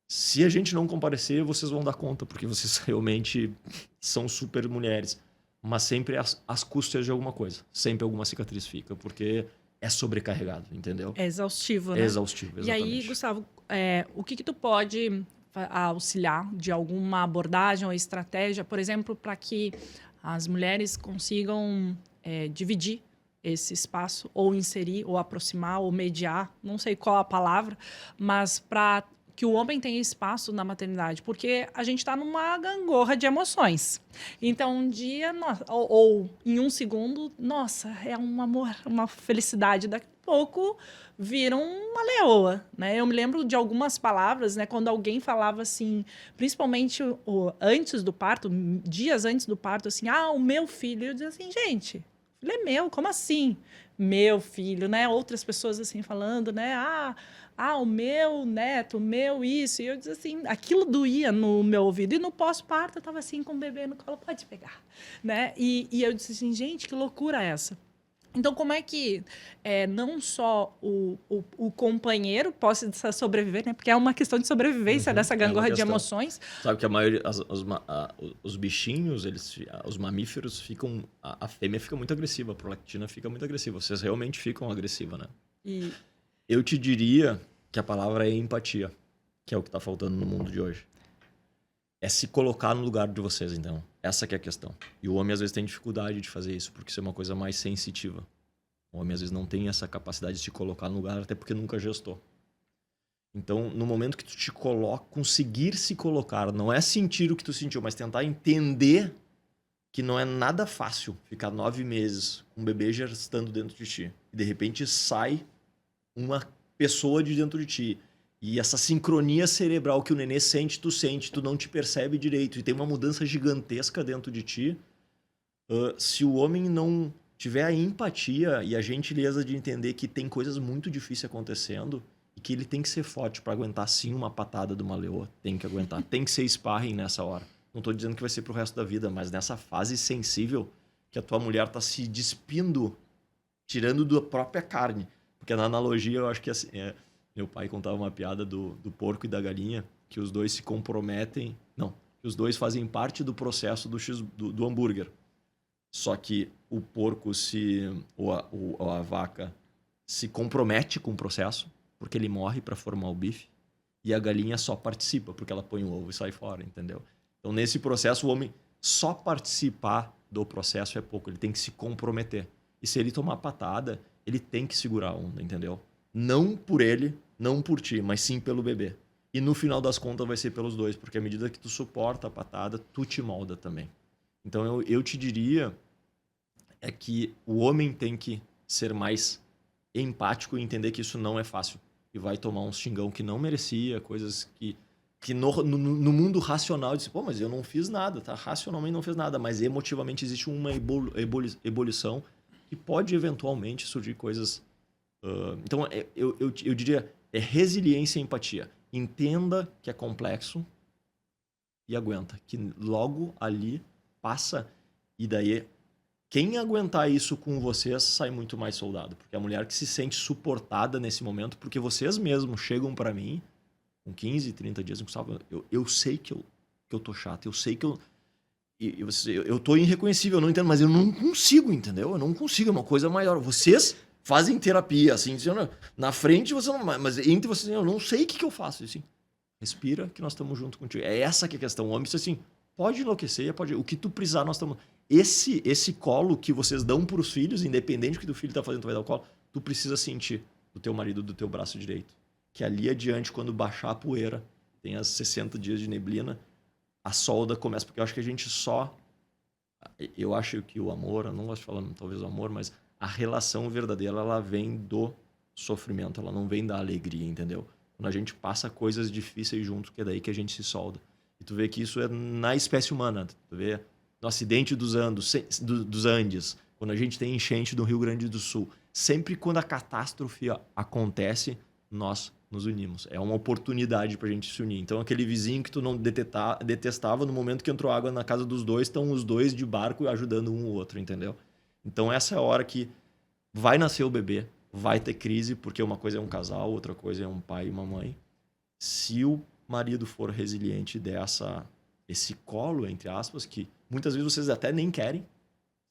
se a gente não comparecer, vocês vão dar conta, porque vocês realmente são super mulheres. Mas sempre às custas de alguma coisa. Sempre alguma cicatriz fica, porque é sobrecarregado, entendeu? É exaustivo, né? É exaustivo, exatamente. E aí, Gustavo, o que tu pode auxiliar de alguma abordagem ou estratégia, por exemplo, para que as mulheres consigam dividir esse espaço, ou inserir, ou aproximar, ou mediar, não sei qual a palavra, mas para que o homem tenha espaço na maternidade, porque a gente está numa gangorra de emoções. Então, um dia, ou em um segundo, nossa, é um amor, uma felicidade. Daqui a pouco, vira uma leoa, né? Eu me lembro de algumas palavras, né? Quando alguém falava assim, principalmente antes do parto, dias antes do parto, assim, o meu filho. Eu dizia assim, gente, filho é meu, como assim? Meu filho, né? Outras pessoas assim falando, né? O meu neto, o meu isso. E eu disse assim, aquilo doía no meu ouvido. E no pós-parto, eu estava assim com o bebê no colo, pode pegar, né? E eu disse assim, gente, que loucura é essa? Então, como é que não só o companheiro possa sobreviver, né? Porque é uma questão de sobrevivência dessa gangorra de emoções. Sabe que a maioria, os bichinhos, os mamíferos ficam... A fêmea fica muito agressiva, a prolactina fica muito agressiva. Vocês realmente ficam agressivas, né? Eu te diria que a palavra é empatia, que é o que está faltando no mundo de hoje. É se colocar no lugar de vocês, então. Essa que é a questão. E o homem, às vezes, tem dificuldade de fazer isso, porque isso é uma coisa mais sensitiva. O homem, às vezes, não tem essa capacidade de se colocar no lugar, até porque nunca gestou. Então, no momento que tu te coloca, conseguir se colocar, não é sentir o que tu sentiu, mas tentar entender que não é nada fácil ficar 9 meses com um bebê gestando dentro de ti. E, de repente, sai uma pessoa de dentro de ti. E essa sincronia cerebral que o nenê sente, tu não te percebe direito. E tem uma mudança gigantesca dentro de ti. Se o homem não tiver a empatia e a gentileza de entender que tem coisas muito difíceis acontecendo e que ele tem que ser forte para aguentar sim uma patada de uma leoa. Tem que aguentar. Tem que ser sparring nessa hora. Não estou dizendo que vai ser pro resto da vida, mas nessa fase sensível que a tua mulher tá se despindo, tirando da própria carne. Porque na analogia eu acho que assim... meu pai contava uma piada do porco e da galinha, que os dois se comprometem... Não, que Os dois fazem parte do processo do hambúrguer. Só que o porco ou a vaca se compromete com o processo, porque ele morre para formar o bife, e a galinha só participa, porque ela põe o ovo e sai fora, entendeu? Então, nesse processo, o homem só participar do processo é pouco, ele tem que se comprometer. E se ele tomar patada, ele tem que segurar a onda, entendeu? Não por ele, não por ti, mas sim pelo bebê. E no final das contas vai ser pelos dois, porque à medida que tu suporta a patada, tu te molda também. Então eu te diria é que o homem tem que ser mais empático e entender que isso não é fácil. E vai tomar um xingão que não merecia, coisas que no mundo racional diz, pô, mas eu não fiz nada, tá? Racionalmente não fez nada, mas emotivamente existe uma ebulição que pode eventualmente surgir coisas... Então eu diria, é resiliência e empatia. Entenda que é complexo e aguenta. Que logo ali passa e daí quem aguentar isso com vocês sai muito mais soldado. Porque é a mulher que se sente suportada nesse momento, porque vocês mesmos chegam para mim com 15, 30 dias, Gustavo, eu sei que eu tô chato, eu sei que eu tô irreconhecível, eu não entendo, mas eu não consigo, entendeu? Eu não consigo, é uma coisa maior. Vocês fazem terapia, assim, na frente você não... Mas entre vocês, eu não sei o que eu faço, assim. Respira que nós estamos junto contigo. É essa que é a questão. O homem diz assim, pode enlouquecer, o que tu precisar, nós estamos... Esse colo que vocês dão pros filhos, independente do que o filho tá fazendo, tu vai dar o colo, tu precisa sentir do teu marido, do teu braço direito. Que ali adiante, quando baixar a poeira, tem as 60 dias de neblina, a solda começa, porque eu acho que a gente eu acho que o amor, eu não gosto de falar talvez o amor, mas a relação verdadeira, ela vem do sofrimento, ela não vem da alegria, entendeu? Quando a gente passa coisas difíceis junto, que é daí que a gente se solda. E tu vê que isso é na espécie humana. Tu vê no acidente dos Andes, quando a gente tem enchente do Rio Grande do Sul. Sempre quando a catástrofe acontece, nós nos unimos. É uma oportunidade pra gente se unir. Então, aquele vizinho que tu não detestava, no momento que entrou água na casa dos dois, estão os dois de barco ajudando um o outro, entendeu? Então, essa é a hora que vai nascer o bebê, vai ter crise, porque uma coisa é um casal, outra coisa é um pai e uma mãe. Se o marido for resiliente e der esse colo, entre aspas, que muitas vezes vocês até nem querem,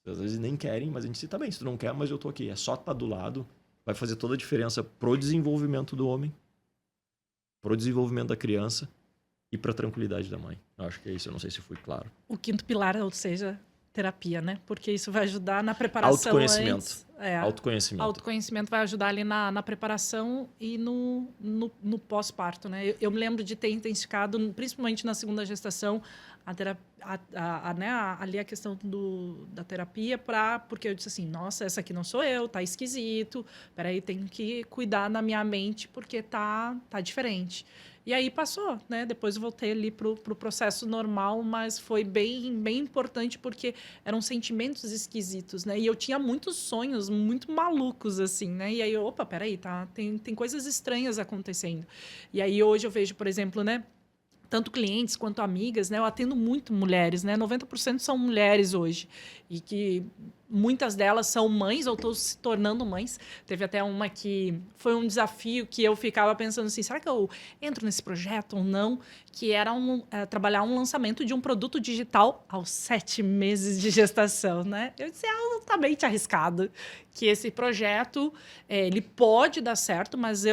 às vezes nem querem, mas a gente diz, tá bem, se tu não quer, mas eu tô aqui. É só estar do lado, vai fazer toda a diferença pro desenvolvimento do homem, pro desenvolvimento da criança e pra tranquilidade da mãe. Eu acho que é isso, eu não sei se fui claro. O quinto pilar, ou seja, terapia, né? Porque isso vai ajudar na preparação. Autoconhecimento. Autoconhecimento. Autoconhecimento vai ajudar ali na preparação e no pós-parto, né? Eu me lembro de ter intensificado, principalmente na segunda gestação, ali a questão da terapia, porque eu disse assim, nossa, essa aqui não sou eu, tá esquisito, peraí, tenho que cuidar na minha mente porque tá diferente. E aí passou, né? Depois eu voltei ali pro processo normal, mas foi bem, bem importante porque eram sentimentos esquisitos, né? E eu tinha muitos sonhos muito malucos, assim, né? E aí, opa, peraí, tem coisas estranhas acontecendo. E aí hoje eu vejo, por exemplo, né? Tanto clientes quanto amigas, né? Eu atendo muito mulheres, né? 90% são mulheres hoje. E que muitas delas são mães ou estão se tornando mães. Teve até uma que foi um desafio que eu ficava pensando assim, será que eu entro nesse projeto ou não? Que era trabalhar um lançamento de um produto digital aos 7 meses de gestação, né? Eu disse, altamente arriscado. Que esse projeto, ele pode dar certo, mas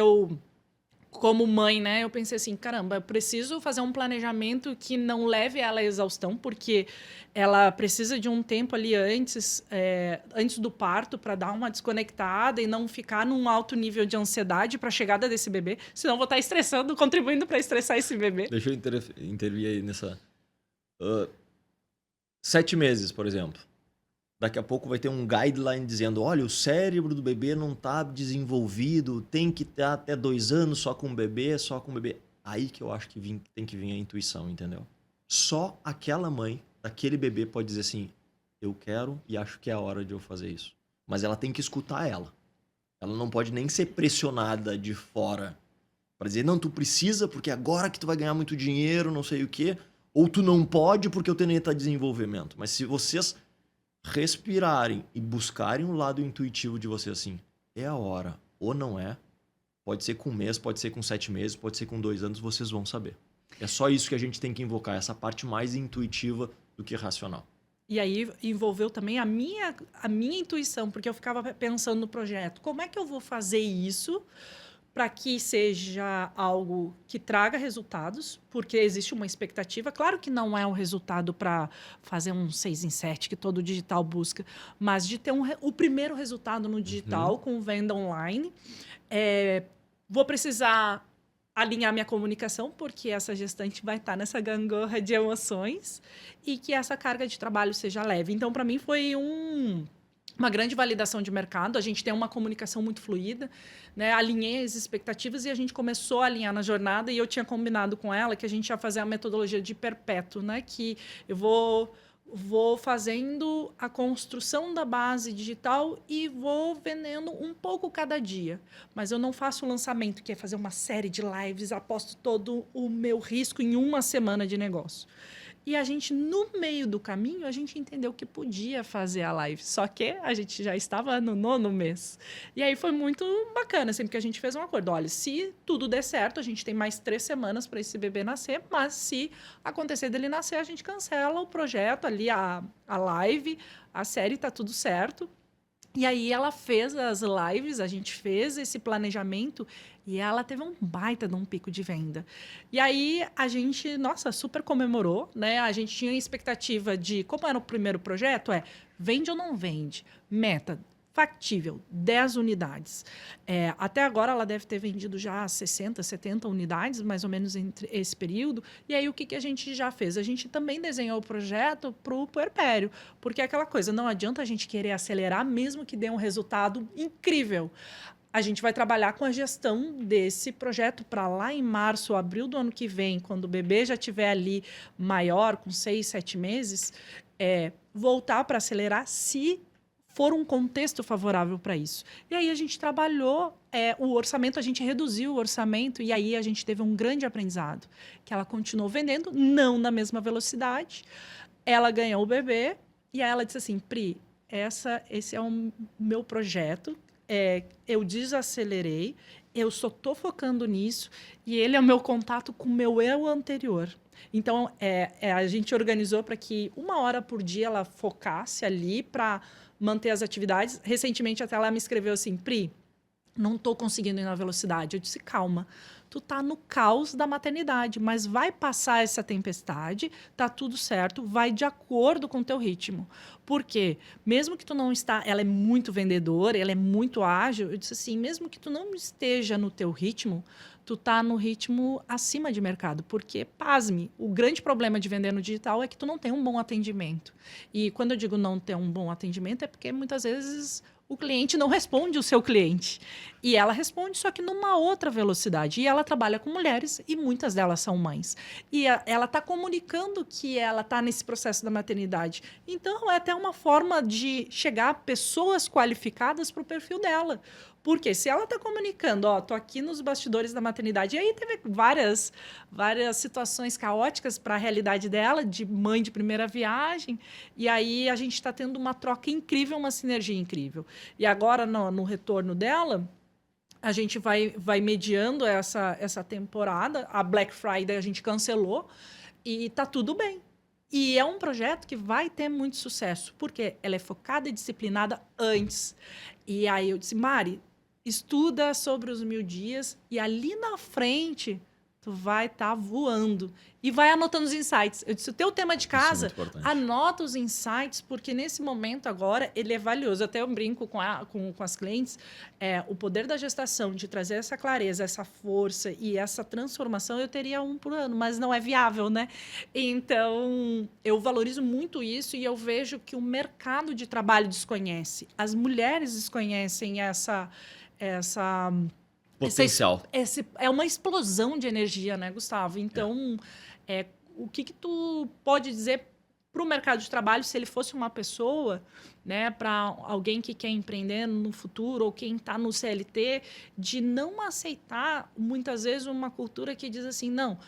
como mãe, né, eu pensei assim, caramba, eu preciso fazer um planejamento que não leve ela à exaustão, porque ela precisa de um tempo ali antes do parto para dar uma desconectada e não ficar num alto nível de ansiedade para a chegada desse bebê, senão eu vou estar estressando, contribuindo para estressar esse bebê. Deixa eu intervir aí nessa... 7 meses, por exemplo. Daqui a pouco vai ter um guideline dizendo, olha, o cérebro do bebê não está desenvolvido, tem que estar até 2 anos só com o bebê, Aí que eu acho que tem que vir a intuição, entendeu? Só aquela mãe daquele bebê pode dizer assim, eu quero e acho que é a hora de eu fazer isso. Mas ela tem que escutar ela. Ela não pode nem ser pressionada de fora para dizer, não, tu precisa porque agora que tu vai ganhar muito dinheiro, não sei o quê, ou tu não pode porque o teu neném está em desenvolvimento. Mas se vocês respirarem e buscarem o lado intuitivo de você assim, é a hora ou não é, pode ser com 1 mês, pode ser com 7 meses, pode ser com 2 anos, vocês vão saber. É só isso que a gente tem que invocar, essa parte mais intuitiva do que racional. E aí envolveu também a minha intuição, porque eu ficava pensando no projeto. Como é que eu vou fazer isso para que seja algo que traga resultados? Porque existe uma expectativa. Claro que não é um resultado para fazer um 6 em 7 que todo digital busca, mas de ter o primeiro resultado no digital com venda online. Vou precisar alinhar minha comunicação, porque essa gestante vai estar nessa gangorra de emoções e que essa carga de trabalho seja leve. Então, para mim, foi uma grande validação de mercado. A gente tem uma comunicação muito fluida, né? Alinhei as expectativas e a gente começou a alinhar na jornada e eu tinha combinado com ela que a gente ia fazer a metodologia de perpétuo, né? Que eu vou fazendo a construção da base digital e vou vendendo um pouco cada dia. Mas eu não faço o lançamento, que é fazer uma série de lives, aposto todo o meu risco em uma semana de negócio. E a gente, no meio do caminho, a gente entendeu que podia fazer a live. Só que a gente já estava no 9º mês. E aí foi muito bacana, assim, porque a gente fez um acordo. Olha, se tudo der certo, a gente tem mais 3 semanas para esse bebê nascer, mas se acontecer dele nascer, a gente cancela o projeto ali, a live, a série, tá tudo certo. E aí ela fez as lives, a gente fez esse planejamento e ela teve um baita de um pico de venda. E aí a gente, nossa, super comemorou, né? A gente tinha expectativa de, como era o primeiro projeto, vende ou não vende? Meta, factível, 10 unidades. Até agora ela deve ter vendido já 60, 70 unidades, mais ou menos entre esse período. E aí o que a gente já fez? A gente também desenhou o projeto para o puerpério, porque é aquela coisa, não adianta a gente querer acelerar, mesmo que dê um resultado incrível. A gente vai trabalhar com a gestão desse projeto para lá em março, abril do ano que vem, quando o bebê já estiver ali maior, com 6, 7 meses, voltar para acelerar se for um contexto favorável para isso. E aí a gente trabalhou o orçamento, a gente reduziu o orçamento e aí a gente teve um grande aprendizado, que ela continuou vendendo, não na mesma velocidade, ela ganhou o bebê e aí ela disse assim, Pri, esse é o meu projeto, eu desacelerei, eu só estou focando nisso e ele é o meu contato com o meu eu anterior. Então, a gente organizou para que 1 hora por dia ela focasse ali para manter as atividades. Recentemente, até ela me escreveu assim, Pri, não estou conseguindo ir na velocidade. Eu disse, calma, tu tá no caos da maternidade, mas vai passar essa tempestade, tá tudo certo, vai de acordo com o teu ritmo. Por quê? Mesmo que tu não está... Ela é muito vendedora, ela é muito ágil. Eu disse assim, mesmo que tu não esteja no teu ritmo, tu tá no ritmo acima de mercado. Porque, pasme, o grande problema de vender no digital é que tu não tem um bom atendimento. E quando eu digo não ter um bom atendimento, é porque muitas vezes o cliente não responde o seu cliente. E ela responde, só que numa outra velocidade. E ela trabalha com mulheres e muitas delas são mães. E ela está comunicando que ela está nesse processo da maternidade. Então, é até uma forma de chegar a pessoas qualificadas para o perfil dela. Porque se ela está comunicando, tô aqui nos bastidores da maternidade, e aí teve várias situações caóticas para a realidade dela, de mãe de primeira viagem, e aí a gente está tendo uma troca incrível, uma sinergia incrível. E agora, no retorno dela, a gente vai mediando essa temporada, a Black Friday a gente cancelou, e está tudo bem. E é um projeto que vai ter muito sucesso, porque ela é focada e disciplinada antes. E aí eu disse, Mari, estuda sobre os 1000 dias e ali na frente tu vai estar voando. E vai anotando os insights. Eu disse, o teu tema de casa, anota os insights, porque nesse momento agora ele é valioso. Até eu brinco com as clientes, o poder da gestação, de trazer essa clareza, essa força e essa transformação, eu teria 1 por ano, mas não é viável, né? Então, eu valorizo muito isso e eu vejo que o mercado de trabalho desconhece. As mulheres desconhecem essa potencial. É uma explosão de energia, né, Gustavo? Então, o que tu pode dizer para o mercado de trabalho, se ele fosse uma pessoa, né, para alguém que quer empreender no futuro ou quem está no CLT, de não aceitar, muitas vezes, uma cultura que diz assim, não,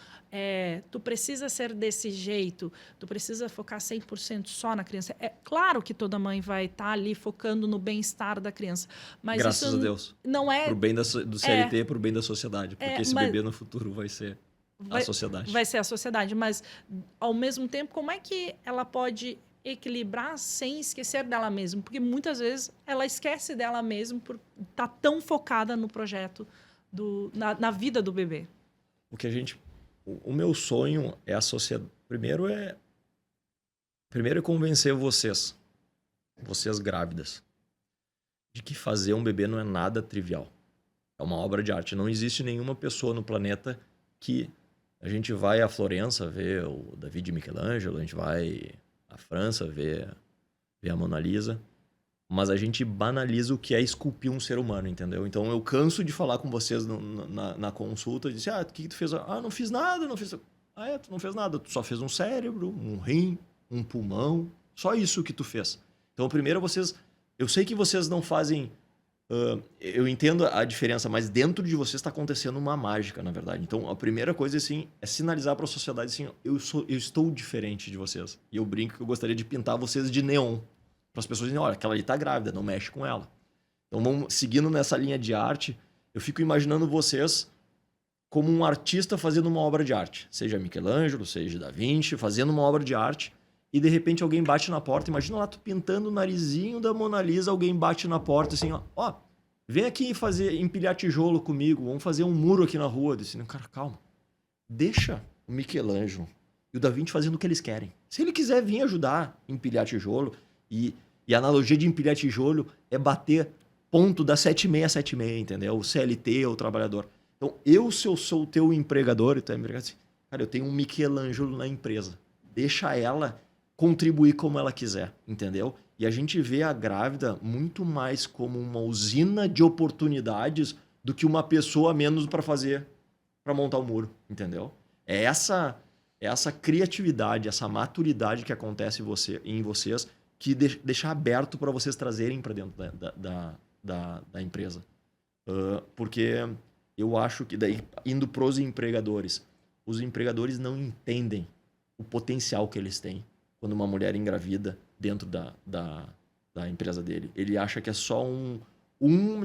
tu precisa ser desse jeito, tu precisa focar 100% só na criança. É claro que toda mãe vai estar ali focando no bem-estar da criança, mas graças isso a Deus. Não é... Pro bem do CLT, pro bem da sociedade, porque esse bebê no futuro vai ser... a sociedade. Vai ser a sociedade, mas ao mesmo tempo, como é que ela pode equilibrar sem esquecer dela mesma? Porque muitas vezes ela esquece dela mesma por estar tão focada no projeto, na vida do bebê. O meu sonho é a sociedade. Primeiro é convencer vocês grávidas, de que fazer um bebê não é nada trivial. É uma obra de arte. Não existe nenhuma pessoa no planeta que a gente vai à Florença ver o Davi de Michelangelo, a gente vai à França ver a Mona Lisa, mas a gente banaliza o que é esculpir um ser humano, entendeu? Então eu canso de falar com vocês na consulta, e dizer, o que tu fez? Não fiz nada, não fiz... tu não fez nada, tu só fez um cérebro, um rim, um pulmão, só isso que tu fez. Então primeiro eu sei que vocês não fazem... eu entendo a diferença, mas dentro de vocês está acontecendo uma mágica, na verdade. Então, a primeira coisa assim, é sinalizar para a sociedade assim, eu estou diferente de vocês. E eu brinco que eu gostaria de pintar vocês de neon. Para as pessoas dizerem, olha, aquela ali está grávida, não mexe com ela. Então, vamos seguindo nessa linha de arte, eu fico imaginando vocês como um artista fazendo uma obra de arte. Seja Michelangelo, seja Da Vinci, fazendo uma obra de arte. E de repente alguém bate na porta. Imagina lá, tu pintando o narizinho da Mona Lisa, alguém bate na porta assim, ó, vem aqui empilhar tijolo comigo, vamos fazer um muro aqui na rua. Eu disse, cara, calma. Deixa o Michelangelo e o Da Vinci fazendo o que eles querem. Se ele quiser vir ajudar a empilhar tijolo, e a analogia de empilhar tijolo é bater ponto da 7676, entendeu? O CLT, o trabalhador. Então, se eu sou o teu empregador, e tu é empregado, assim, cara, eu tenho um Michelangelo na empresa. Deixa ela contribuir como ela quiser, entendeu? E a gente vê a grávida muito mais como uma usina de oportunidades do que uma pessoa a menos para montar o muro, entendeu? É essa criatividade, essa maturidade que acontece em vocês que deixa aberto para vocês trazerem para dentro da empresa. Porque eu acho que daí, indo para os empregadores não entendem o potencial que eles têm quando uma mulher engravida dentro da empresa dele. Ele acha que é só um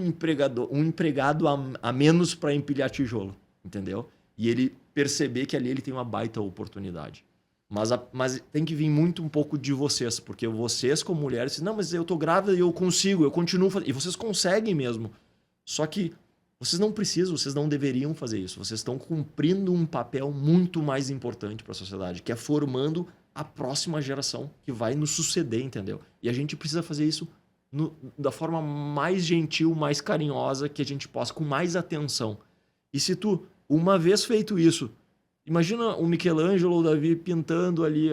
empregado a menos para empilhar tijolo, entendeu? E ele perceber que ali ele tem uma baita oportunidade. Mas tem que vir muito um pouco de vocês, porque vocês como mulheres, não, mas eu tô grávida e eu consigo, eu continuo fazendo. E vocês conseguem mesmo. Só que vocês não precisam, vocês não deveriam fazer isso. Vocês estão cumprindo um papel muito mais importante para a sociedade, que é formando a próxima geração que vai nos suceder, entendeu? E a gente precisa fazer isso da forma mais gentil, mais carinhosa que a gente possa, com mais atenção. E se tu, uma vez feito isso, imagina o Michelangelo ou o Davi pintando ali,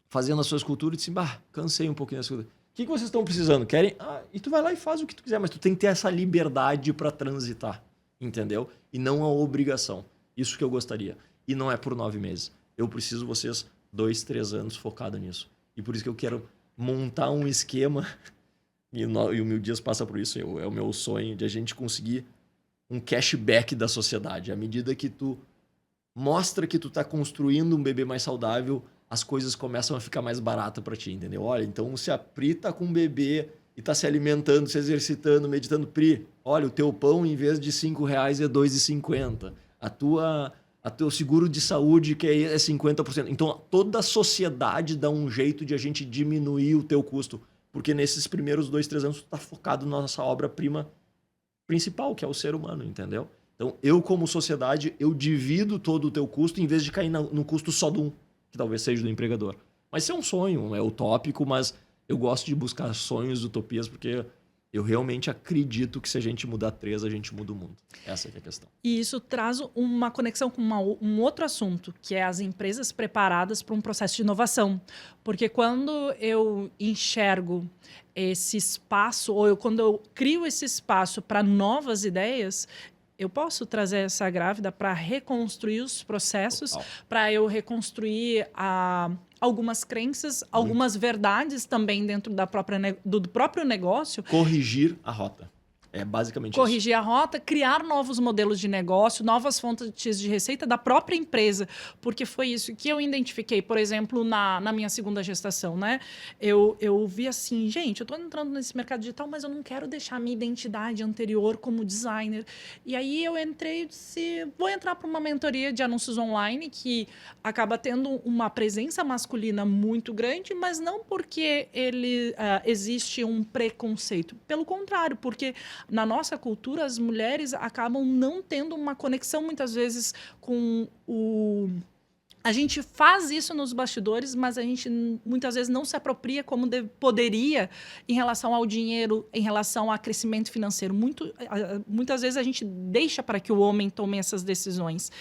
fazendo a sua escultura e disse, cansei um pouquinho da escultura. O que vocês estão precisando? Querem? E tu vai lá e faz o que tu quiser, mas tu tem que ter essa liberdade para transitar, entendeu? E não a obrigação. Isso que eu gostaria. E não é por 9 meses. Eu preciso vocês 2, 3 anos focado nisso. E por isso que eu quero montar um esquema, e o Mil Dias passa por isso, é o meu sonho, de a gente conseguir um cashback da sociedade. À medida que tu mostra que tu tá construindo um bebê mais saudável, as coisas começam a ficar mais baratas para ti, entendeu? Olha, então se a Pri tá com um bebê e tá se alimentando, se exercitando, meditando, Pri, olha, o teu pão em vez de R$5 é R$2,50. A teu seguro de saúde que é 50%. Então, toda a sociedade dá um jeito de a gente diminuir o teu custo. Porque nesses primeiros 2, 3 anos, tu tá focado na nossa obra-prima principal, que é o ser humano, entendeu? Então, eu como sociedade, eu divido todo o teu custo em vez de cair no custo só de um, que talvez seja do empregador. Mas isso é um sonho, é utópico, mas eu gosto de buscar sonhos, utopias, porque eu realmente acredito que se a gente mudar 3, a gente muda o mundo. Essa é a questão. E isso traz uma conexão com um outro assunto, que é as empresas preparadas para um processo de inovação. Porque quando eu enxergo esse espaço, quando eu crio esse espaço para novas ideias, eu posso trazer essa grávida para reconstruir os processos, para eu reconstruir algumas crenças, algumas verdades também dentro do próprio negócio. Corrigir a rota. É basicamente isso. Corrigir a rota, criar novos modelos de negócio, novas fontes de receita da própria empresa, porque foi isso que eu identifiquei, por exemplo, na minha segunda gestação, né? Eu vi assim, gente, eu estou entrando nesse mercado digital, mas eu não quero deixar a minha identidade anterior como designer. E aí eu entrei e disse, vou entrar para uma mentoria de anúncios online que acaba tendo uma presença masculina muito grande, mas não porque existe um preconceito. Pelo contrário, porque na nossa cultura, as mulheres acabam não tendo uma conexão, muitas vezes, com o... A gente faz isso nos bastidores, mas a gente muitas vezes não se apropria como poderia em relação ao dinheiro, em relação ao crescimento financeiro. Muitas vezes a gente deixa para que o homem tome essas decisões.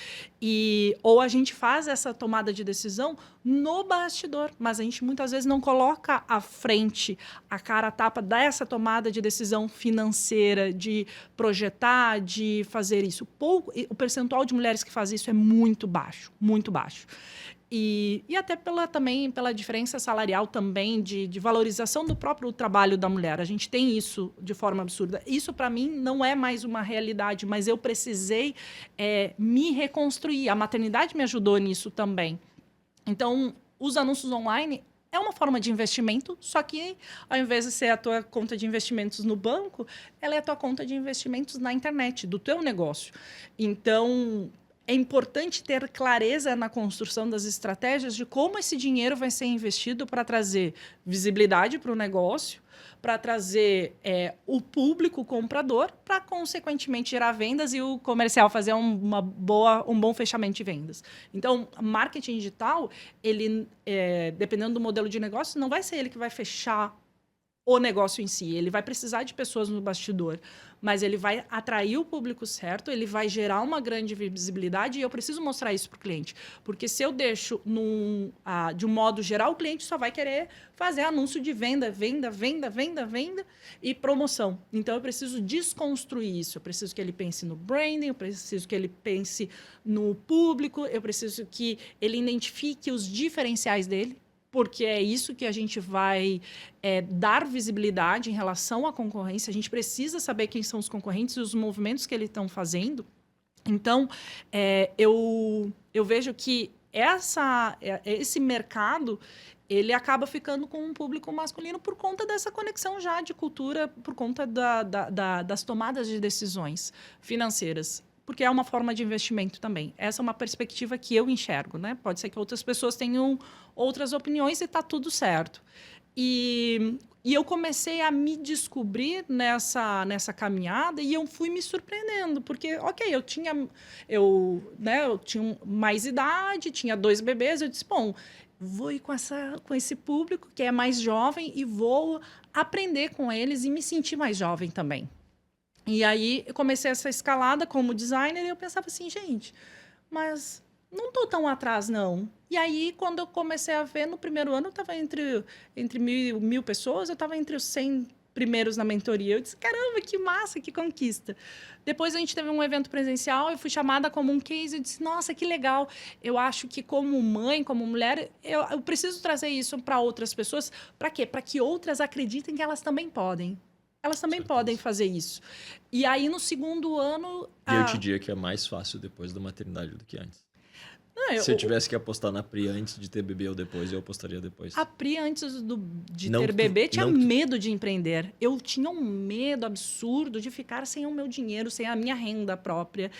Ou a gente faz essa tomada de decisão no bastidor, mas a gente muitas vezes não coloca à frente a cara a tapa dessa tomada de decisão financeira, de projetar, de fazer isso. O percentual de mulheres que faz isso é muito baixo, muito baixo. E até também pela diferença salarial também de valorização do próprio trabalho da mulher. A gente tem isso de forma absurda. Isso, para mim, não é mais uma realidade, mas eu precisei me reconstruir. A maternidade me ajudou nisso também. Então, os anúncios online é uma forma de investimento, só que ao invés de ser a tua conta de investimentos no banco, ela é a tua conta de investimentos na internet, do teu negócio. Então, é importante ter clareza na construção das estratégias de como esse dinheiro vai ser investido para trazer visibilidade para o negócio, para trazer o público comprador, para, consequentemente, gerar vendas e o comercial fazer um bom fechamento de vendas. Então, marketing digital, ele, dependendo do modelo de negócio, não vai ser ele que vai fechar o negócio em si. Ele vai precisar de pessoas no bastidor, mas ele vai atrair o público certo, ele vai gerar uma grande visibilidade e eu preciso mostrar isso para o cliente. Porque se eu deixo de um modo geral, o cliente só vai querer fazer anúncio de venda e promoção. Então, eu preciso desconstruir isso. Eu preciso que ele pense no branding, eu preciso que ele pense no público, eu preciso que ele identifique os diferenciais dele, porque é isso que a gente vai dar visibilidade em relação à concorrência. A gente precisa saber quem são os concorrentes e os movimentos que eles estão fazendo. Então, eu vejo que esse mercado ele acaba ficando com um público masculino por conta dessa conexão já de cultura, por conta das tomadas de decisões financeiras. Porque é uma forma de investimento também. Essa é uma perspectiva que eu enxergo, né? Pode ser que outras pessoas tenham outras opiniões e está tudo certo. E eu comecei a me descobrir nessa caminhada e eu fui me surpreendendo, porque, ok, eu tinha mais idade, tinha 2 bebês, eu disse, bom, vou ir com esse público que é mais jovem e vou aprender com eles e me sentir mais jovem também. E aí, eu comecei essa escalada como designer e eu pensava assim, gente, mas não estou tão atrás, não. E aí, quando eu comecei a ver, no primeiro ano, eu estava entre 1.000 pessoas, eu estava entre os 100 primeiros na mentoria. Eu disse, caramba, que massa, que conquista. Depois, a gente teve um evento presencial, eu fui chamada como um case, eu disse, nossa, que legal. Eu acho que como mãe, como mulher, eu preciso trazer isso para outras pessoas. Para quê? Para que outras acreditem que elas também podem. Elas também podem fazer isso. E aí, no segundo ano... E eu te diria que é mais fácil depois da maternidade do que antes. Se eu tivesse que apostar na Pri antes de ter bebê ou depois, eu apostaria depois. A Pri, antes de ter bebê, tinha medo de empreender. Eu tinha um medo absurdo de ficar sem o meu dinheiro, sem a minha renda própria,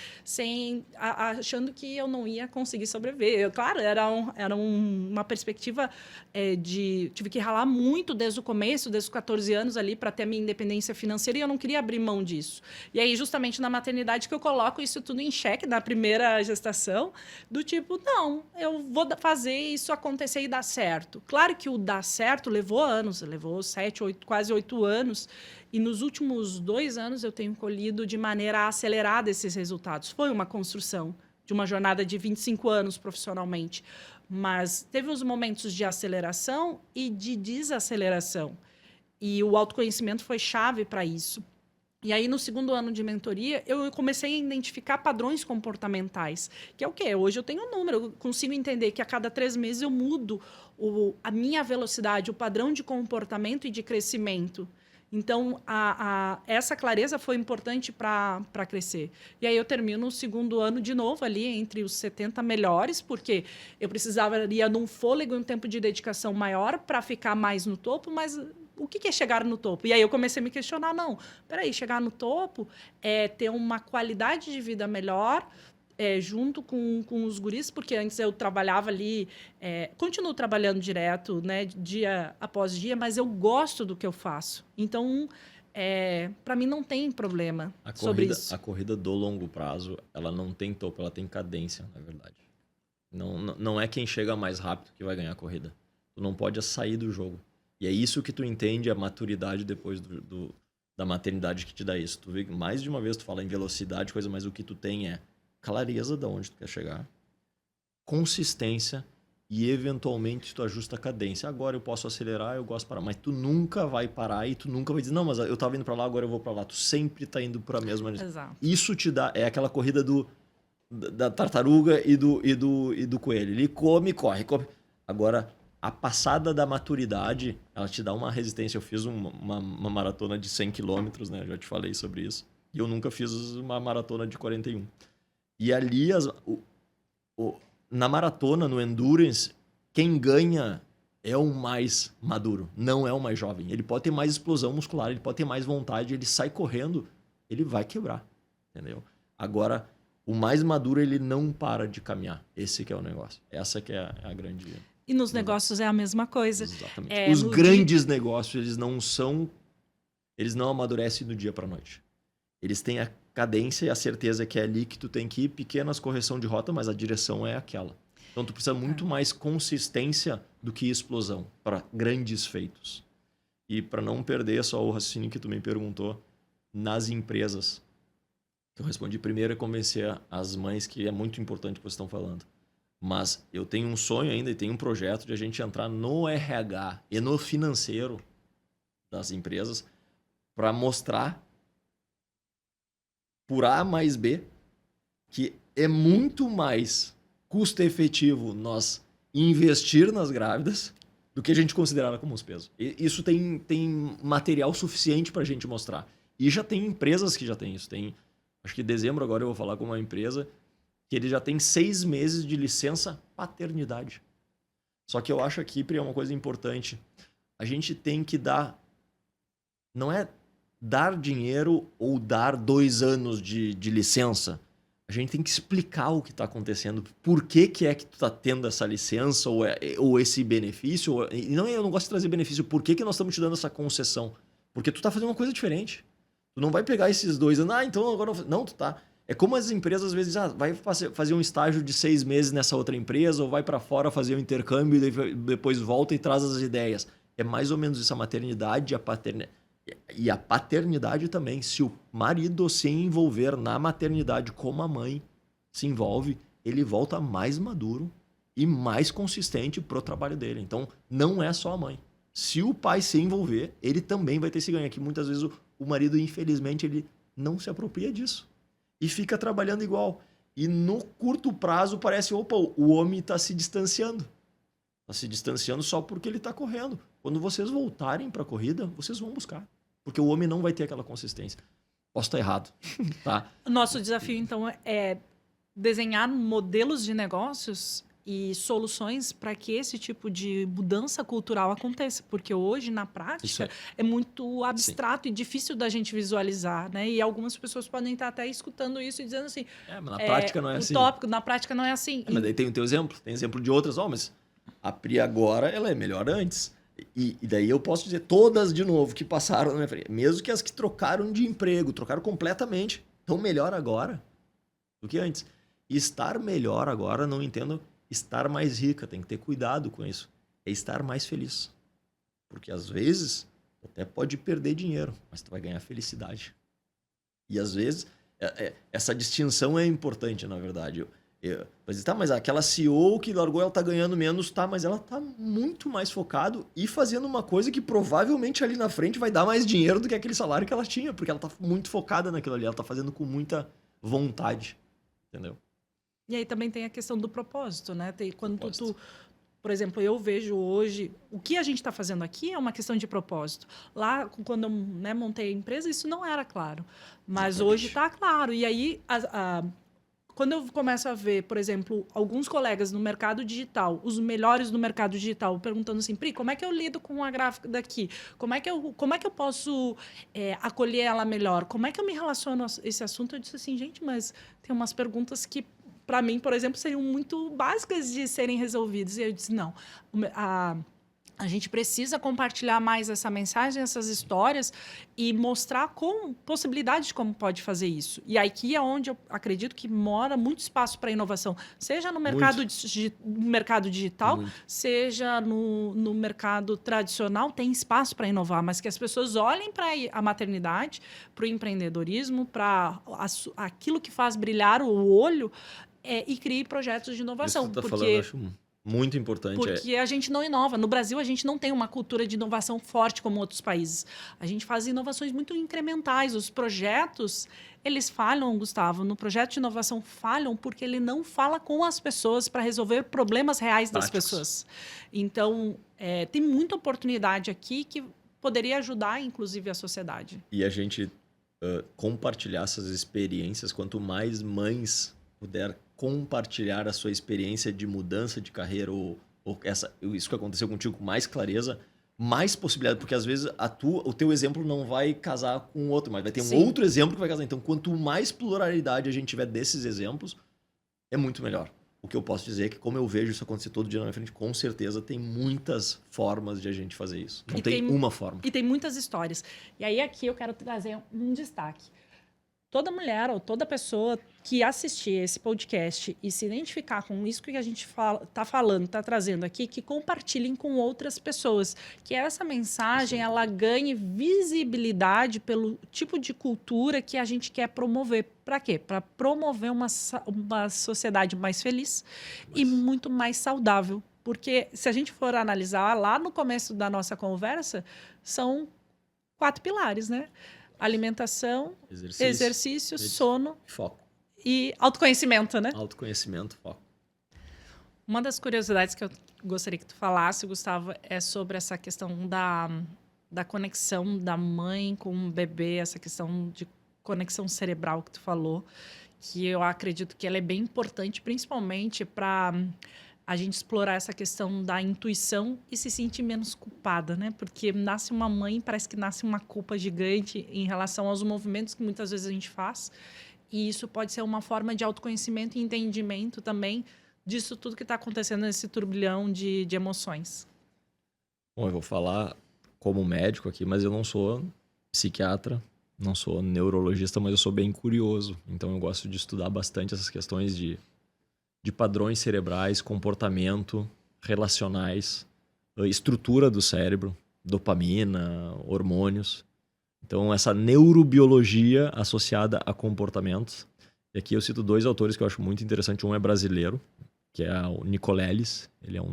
achando que eu não ia conseguir sobreviver. Claro, era uma perspectiva tive que ralar muito desde o começo, desde os 14 anos ali, para ter a minha independência financeira, e eu não queria abrir mão disso. E aí, justamente na maternidade, que eu coloco isso tudo em xeque, na primeira gestação, do tipo, não, eu vou fazer isso acontecer e dar certo. Claro que o dar certo levou anos, levou 7, 8, quase 8 anos. E nos últimos 2 anos eu tenho colhido de maneira acelerada esses resultados. Foi uma construção de uma jornada de 25 anos profissionalmente. Mas teve uns momentos de aceleração e de desaceleração. E o autoconhecimento foi chave para isso. E aí, no segundo ano de mentoria, eu comecei a identificar padrões comportamentais. Que é o quê? Hoje eu tenho um número, eu consigo entender que a cada 3 meses eu mudo a minha velocidade, o padrão de comportamento e de crescimento. Então, essa clareza foi importante para crescer. E aí eu termino o segundo ano de novo ali entre os 70 melhores, porque eu precisaria de um fôlego e um tempo de dedicação maior para ficar mais no topo, mas o que é chegar no topo? E aí eu comecei a me questionar, não, peraí, chegar no topo é ter uma qualidade de vida melhor, junto com os guris, porque antes eu trabalhava ali, continuo trabalhando direto, né, dia após dia, mas eu gosto do que eu faço. Então, para mim não tem problema sobre isso. A corrida do longo prazo, ela não tem topo, ela tem cadência, na verdade. Não é quem chega mais rápido que vai ganhar a corrida. Tu não pode sair do jogo. E é isso que tu entende, a maturidade depois da maternidade que te dá isso. Tu vê, mais de uma vez tu fala em velocidade, coisa, mas o que tu tem é clareza de onde tu quer chegar, consistência e, eventualmente, tu ajusta a cadência. Agora eu posso acelerar, eu gosto de parar. Mas tu nunca vai parar e tu nunca vai dizer, não, mas eu tava indo para lá, agora eu vou para lá. Tu sempre tá indo para a mesma direção. Exato. Isso te dá, é aquela corrida da tartaruga e do coelho. Ele come, corre. Agora, a passada da maturidade, ela te dá uma resistência. Eu fiz uma maratona de 100 quilômetros, né? Eu já te falei sobre isso. E eu nunca fiz uma maratona de 41. E ali, na maratona, no endurance, quem ganha é o mais maduro, não é o mais jovem. Ele pode ter mais explosão muscular, ele pode ter mais vontade, ele sai correndo, ele vai quebrar, entendeu? Agora, o mais maduro, ele não para de caminhar. Esse que é o negócio. Essa que é a grande... E nos negócios é a mesma coisa. Exatamente. Os grandes negócios, eles não amadurecem do dia para a noite. Eles têm a cadência e a certeza que é ali que tu tem que ir, pequenas correção de rota, mas a direção é aquela. Então tu precisa muito mais consistência do que explosão para grandes feitos. E para não perder só o raciocínio que tu me perguntou, nas empresas, eu respondi primeiro é convencer as mães que é muito importante o que vocês estão falando. Mas eu tenho um sonho ainda e tenho um projeto de a gente entrar no RH e no financeiro das empresas para mostrar por A mais B, que é muito mais custo efetivo nós investir nas grávidas do que a gente considerar como os pesos. E isso tem material suficiente para a gente mostrar. E já tem empresas que já têm isso. Acho que em dezembro agora eu vou falar com uma empresa que ele já tem 6 meses de licença paternidade. Só que eu acho aqui, Pri, é uma coisa importante. A gente tem que dar... Não é dar dinheiro ou dar 2 anos de licença. A gente tem que explicar o que está acontecendo. Por que é que tu está tendo essa licença ou esse benefício. E não, eu não gosto de trazer benefício. Por que nós estamos te dando essa concessão? Porque tu está fazendo uma coisa diferente. Tu não vai pegar esses 2 anos. Então agora... Não, tu tá... É como as empresas às vezes dizem, vai fazer um estágio de 6 meses nessa outra empresa ou vai para fora fazer um intercâmbio e depois volta e traz as ideias. É mais ou menos isso, a maternidade e a paternidade também. Se o marido se envolver na maternidade como a mãe se envolve, ele volta mais maduro e mais consistente pro trabalho dele. Então, não é só a mãe. Se o pai se envolver, ele também vai ter esse ganho. Que muitas vezes o marido, infelizmente, ele não se apropria disso. E fica trabalhando igual. E no curto prazo parece, opa, o homem está se distanciando. Está se distanciando só porque ele está correndo. Quando vocês voltarem para a corrida, vocês vão buscar. Porque o homem não vai ter aquela consistência. Posso estar errado. Tá? Nosso desafio, então, é desenhar modelos de negócios e soluções para que esse tipo de mudança cultural aconteça. Porque hoje, na prática, é muito abstrato e difícil da gente visualizar, né? E algumas pessoas podem estar até escutando isso e dizendo assim... mas na prática não é assim. Utópico, na prática não é assim. Mas daí tem o teu exemplo. Tem exemplo de outras. Mas a Pri agora, ela é melhor antes. E daí eu posso dizer todas de novo que passaram na minha frente. Mesmo que as que trocaram de emprego, trocaram completamente. Estão melhor agora do que antes. E estar melhor agora, não entendo... Estar mais rica, tem que ter cuidado com isso. É estar mais feliz. Porque às vezes, até pode perder dinheiro, mas tu vai ganhar felicidade. E às vezes, essa distinção é importante, na verdade. Mas aquela CEO que largou, ela tá ganhando menos, mas ela tá muito mais focado e fazendo uma coisa que provavelmente ali na frente vai dar mais dinheiro do que aquele salário que ela tinha, porque ela tá muito focada naquilo ali, ela tá fazendo com muita vontade, entendeu? E aí também tem a questão do propósito, né? Quando tu Por exemplo, eu vejo hoje, o que a gente está fazendo aqui é uma questão de propósito. Lá, quando eu, né, montei a empresa, isso não era claro. Mas hoje está claro. E aí, quando eu começo a ver, por exemplo, alguns colegas no mercado digital, os melhores no mercado digital, perguntando assim, Pri, como é que eu lido com a gráfica daqui? Como é que eu posso acolher ela melhor? Como é que eu me relaciono a esse assunto? Eu disse assim, gente, mas tem umas perguntas que, para mim, por exemplo, seriam muito básicas de serem resolvidas. E eu disse, não, a gente precisa compartilhar mais essa mensagem, essas histórias e mostrar possibilidades de como pode fazer isso. E aqui é onde eu acredito que mora muito espaço para inovação, seja no mercado digital, seja no mercado tradicional, tem espaço para inovar, mas que as pessoas olhem para a maternidade, para o empreendedorismo, para aquilo que faz brilhar o olho e criem projetos de inovação. Isso que tu tá falando, eu acho muito importante. Porque a gente não inova. No Brasil, a gente não tem uma cultura de inovação forte como outros países. A gente faz inovações muito incrementais. Os projetos, eles falham, Gustavo. No projeto de inovação, falham porque ele não fala com as pessoas para resolver problemas reais das pessoas. Então, tem muita oportunidade aqui que poderia ajudar, inclusive, a sociedade. E a gente compartilhar essas experiências, quanto mais mães puder compartilhar a sua experiência de mudança de carreira ou isso que aconteceu contigo com mais clareza, mais possibilidade, porque às vezes o teu exemplo não vai casar com o outro, mas vai ter um outro exemplo que vai casar. Então, quanto mais pluralidade a gente tiver desses exemplos, é muito melhor. O que eu posso dizer é que, como eu vejo isso acontecer todo dia na minha frente, com certeza tem muitas formas de a gente fazer isso. Não tem uma forma. E tem muitas histórias. E aí aqui eu quero trazer um destaque. Toda mulher ou toda pessoa que assistir esse podcast e se identificar com isso que a gente está falando, está trazendo aqui, que compartilhem com outras pessoas. Que essa mensagem ela ganhe visibilidade pelo tipo de cultura que a gente quer promover. Para quê? Para promover uma sociedade mais feliz e muito mais saudável. Porque se a gente for analisar lá no começo da nossa conversa, são 4 pilares, né? Alimentação, exercício, sono, foco e autoconhecimento, né? Autoconhecimento, foco. Uma das curiosidades que eu gostaria que tu falasse, Gustavo, é sobre essa questão da conexão da mãe com o bebê, essa questão de conexão cerebral que tu falou, que eu acredito que ela é bem importante, principalmente para a gente explorar essa questão da intuição e se sentir menos culpada, né? Porque nasce uma mãe, parece que nasce uma culpa gigante em relação aos movimentos que muitas vezes a gente faz. E isso pode ser uma forma de autoconhecimento e entendimento também disso tudo que está acontecendo nesse turbilhão de emoções. Bom, eu vou falar como médico aqui, mas eu não sou psiquiatra, não sou neurologista, mas eu sou bem curioso. Então eu gosto de estudar bastante essas questões de padrões cerebrais, comportamento, relacionais, estrutura do cérebro, dopamina, hormônios. Então, essa neurobiologia associada a comportamentos. E aqui eu cito 2 autores que eu acho muito interessante. Um é brasileiro, que é o Nicoleles. Ele é um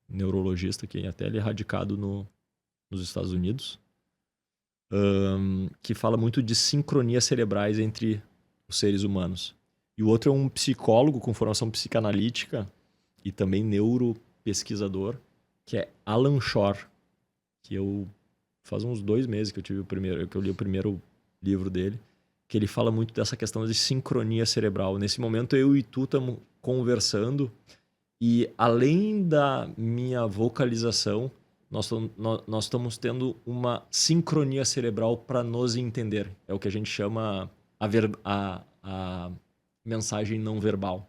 neurologista que até ele é radicado nos Estados Unidos. Que fala muito de sincronias cerebrais entre os seres humanos. E o outro é um psicólogo com formação psicanalítica e também neuropesquisador, que é Alan Shore, que faz uns 2 meses que eu li o primeiro livro dele, que ele fala muito dessa questão de sincronia cerebral. Nesse momento eu e tu estamos conversando e além da minha vocalização, nós estamos tendo uma sincronia cerebral para nos entender. É o que a gente chama a mensagem não verbal.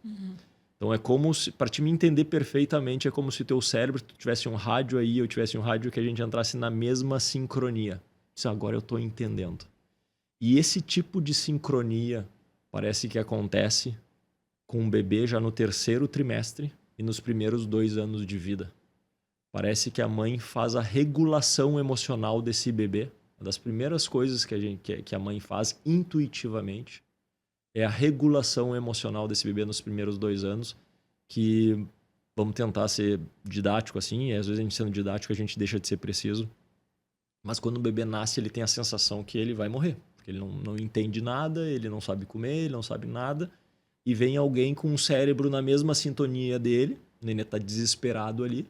Então é como se, para te me entender perfeitamente, é como se o teu cérebro tivesse um rádio aí, eu tivesse um rádio, que a gente entrasse na mesma sincronia. Isso agora eu estou entendendo. E esse tipo de sincronia parece que acontece com um bebê já no 3º trimestre e nos primeiros 2 anos de vida. Parece que a mãe faz a regulação emocional desse bebê. Uma das primeiras coisas que a mãe faz intuitivamente é a regulação emocional desse bebê nos primeiros 2 anos, que vamos tentar ser didático assim, e às vezes a gente sendo didático a gente deixa de ser preciso, mas quando o bebê nasce ele tem a sensação que ele vai morrer, porque ele não entende nada, ele não sabe comer, ele não sabe nada, e vem alguém com um cérebro na mesma sintonia dele, O nenê tá desesperado ali.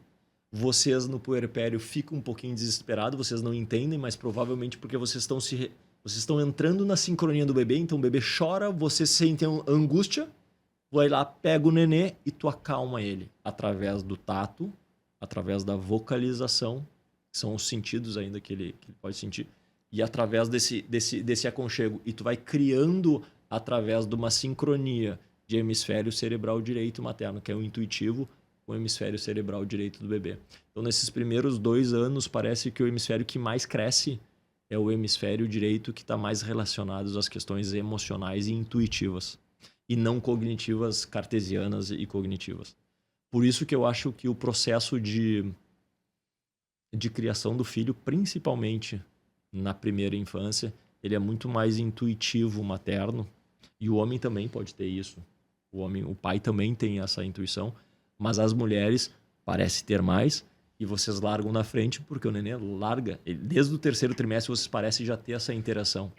Vocês no puerpério ficam um pouquinho desesperados, vocês não entendem, mas provavelmente porque vocês estão entrando na sincronia do bebê, então o bebê chora, vocês sentem angústia, vai lá, pega o nenê e tu acalma ele através do tato, através da vocalização, que são os sentidos ainda que ele pode sentir, e através desse aconchego. E tu vai criando através de uma sincronia de hemisfério cerebral direito materno, que é o intuitivo, com o hemisfério cerebral direito do bebê. Então, nesses primeiros 2 anos, parece que o hemisfério que mais cresce é o hemisfério direito, que está mais relacionado às questões emocionais e intuitivas, e não cognitivas, cartesianas e cognitivas. Por isso que eu acho que o processo de criação do filho, principalmente na primeira infância, ele é muito mais intuitivo, materno, e o homem também pode ter isso. O pai também tem essa intuição, mas as mulheres parecem ter mais, e vocês largam na frente porque o nenê larga. Desde o 3º trimestre vocês parecem já ter essa interação.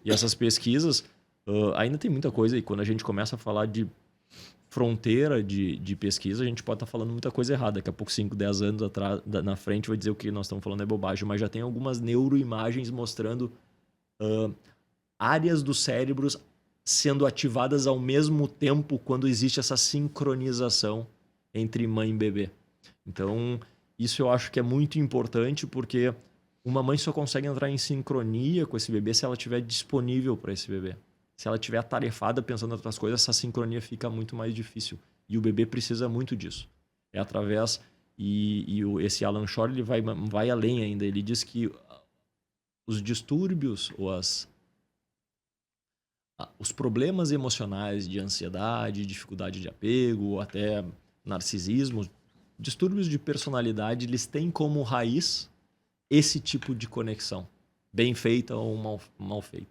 E essas pesquisas, ainda tem muita coisa, e quando a gente começa a falar de fronteira de pesquisa, a gente pode estar falando muita coisa errada. Daqui a pouco, 5, 10 anos atrás, na frente, vai dizer o que nós estamos falando é bobagem, mas já tem algumas neuroimagens mostrando áreas dos cérebros sendo ativadas ao mesmo tempo quando existe essa sincronização entre mãe e bebê. Então, isso eu acho que é muito importante, porque uma mãe só consegue entrar em sincronia com esse bebê se ela estiver disponível para esse bebê. Se ela estiver atarefada pensando em outras coisas, essa sincronia fica muito mais difícil. E o bebê precisa muito disso. É através... esse Alan Shore ele vai além ainda. Ele diz que os distúrbios ou os problemas emocionais de ansiedade, dificuldade de apego, ou até narcisismo, distúrbios de personalidade, eles têm como raiz esse tipo de conexão, bem feita ou mal feita.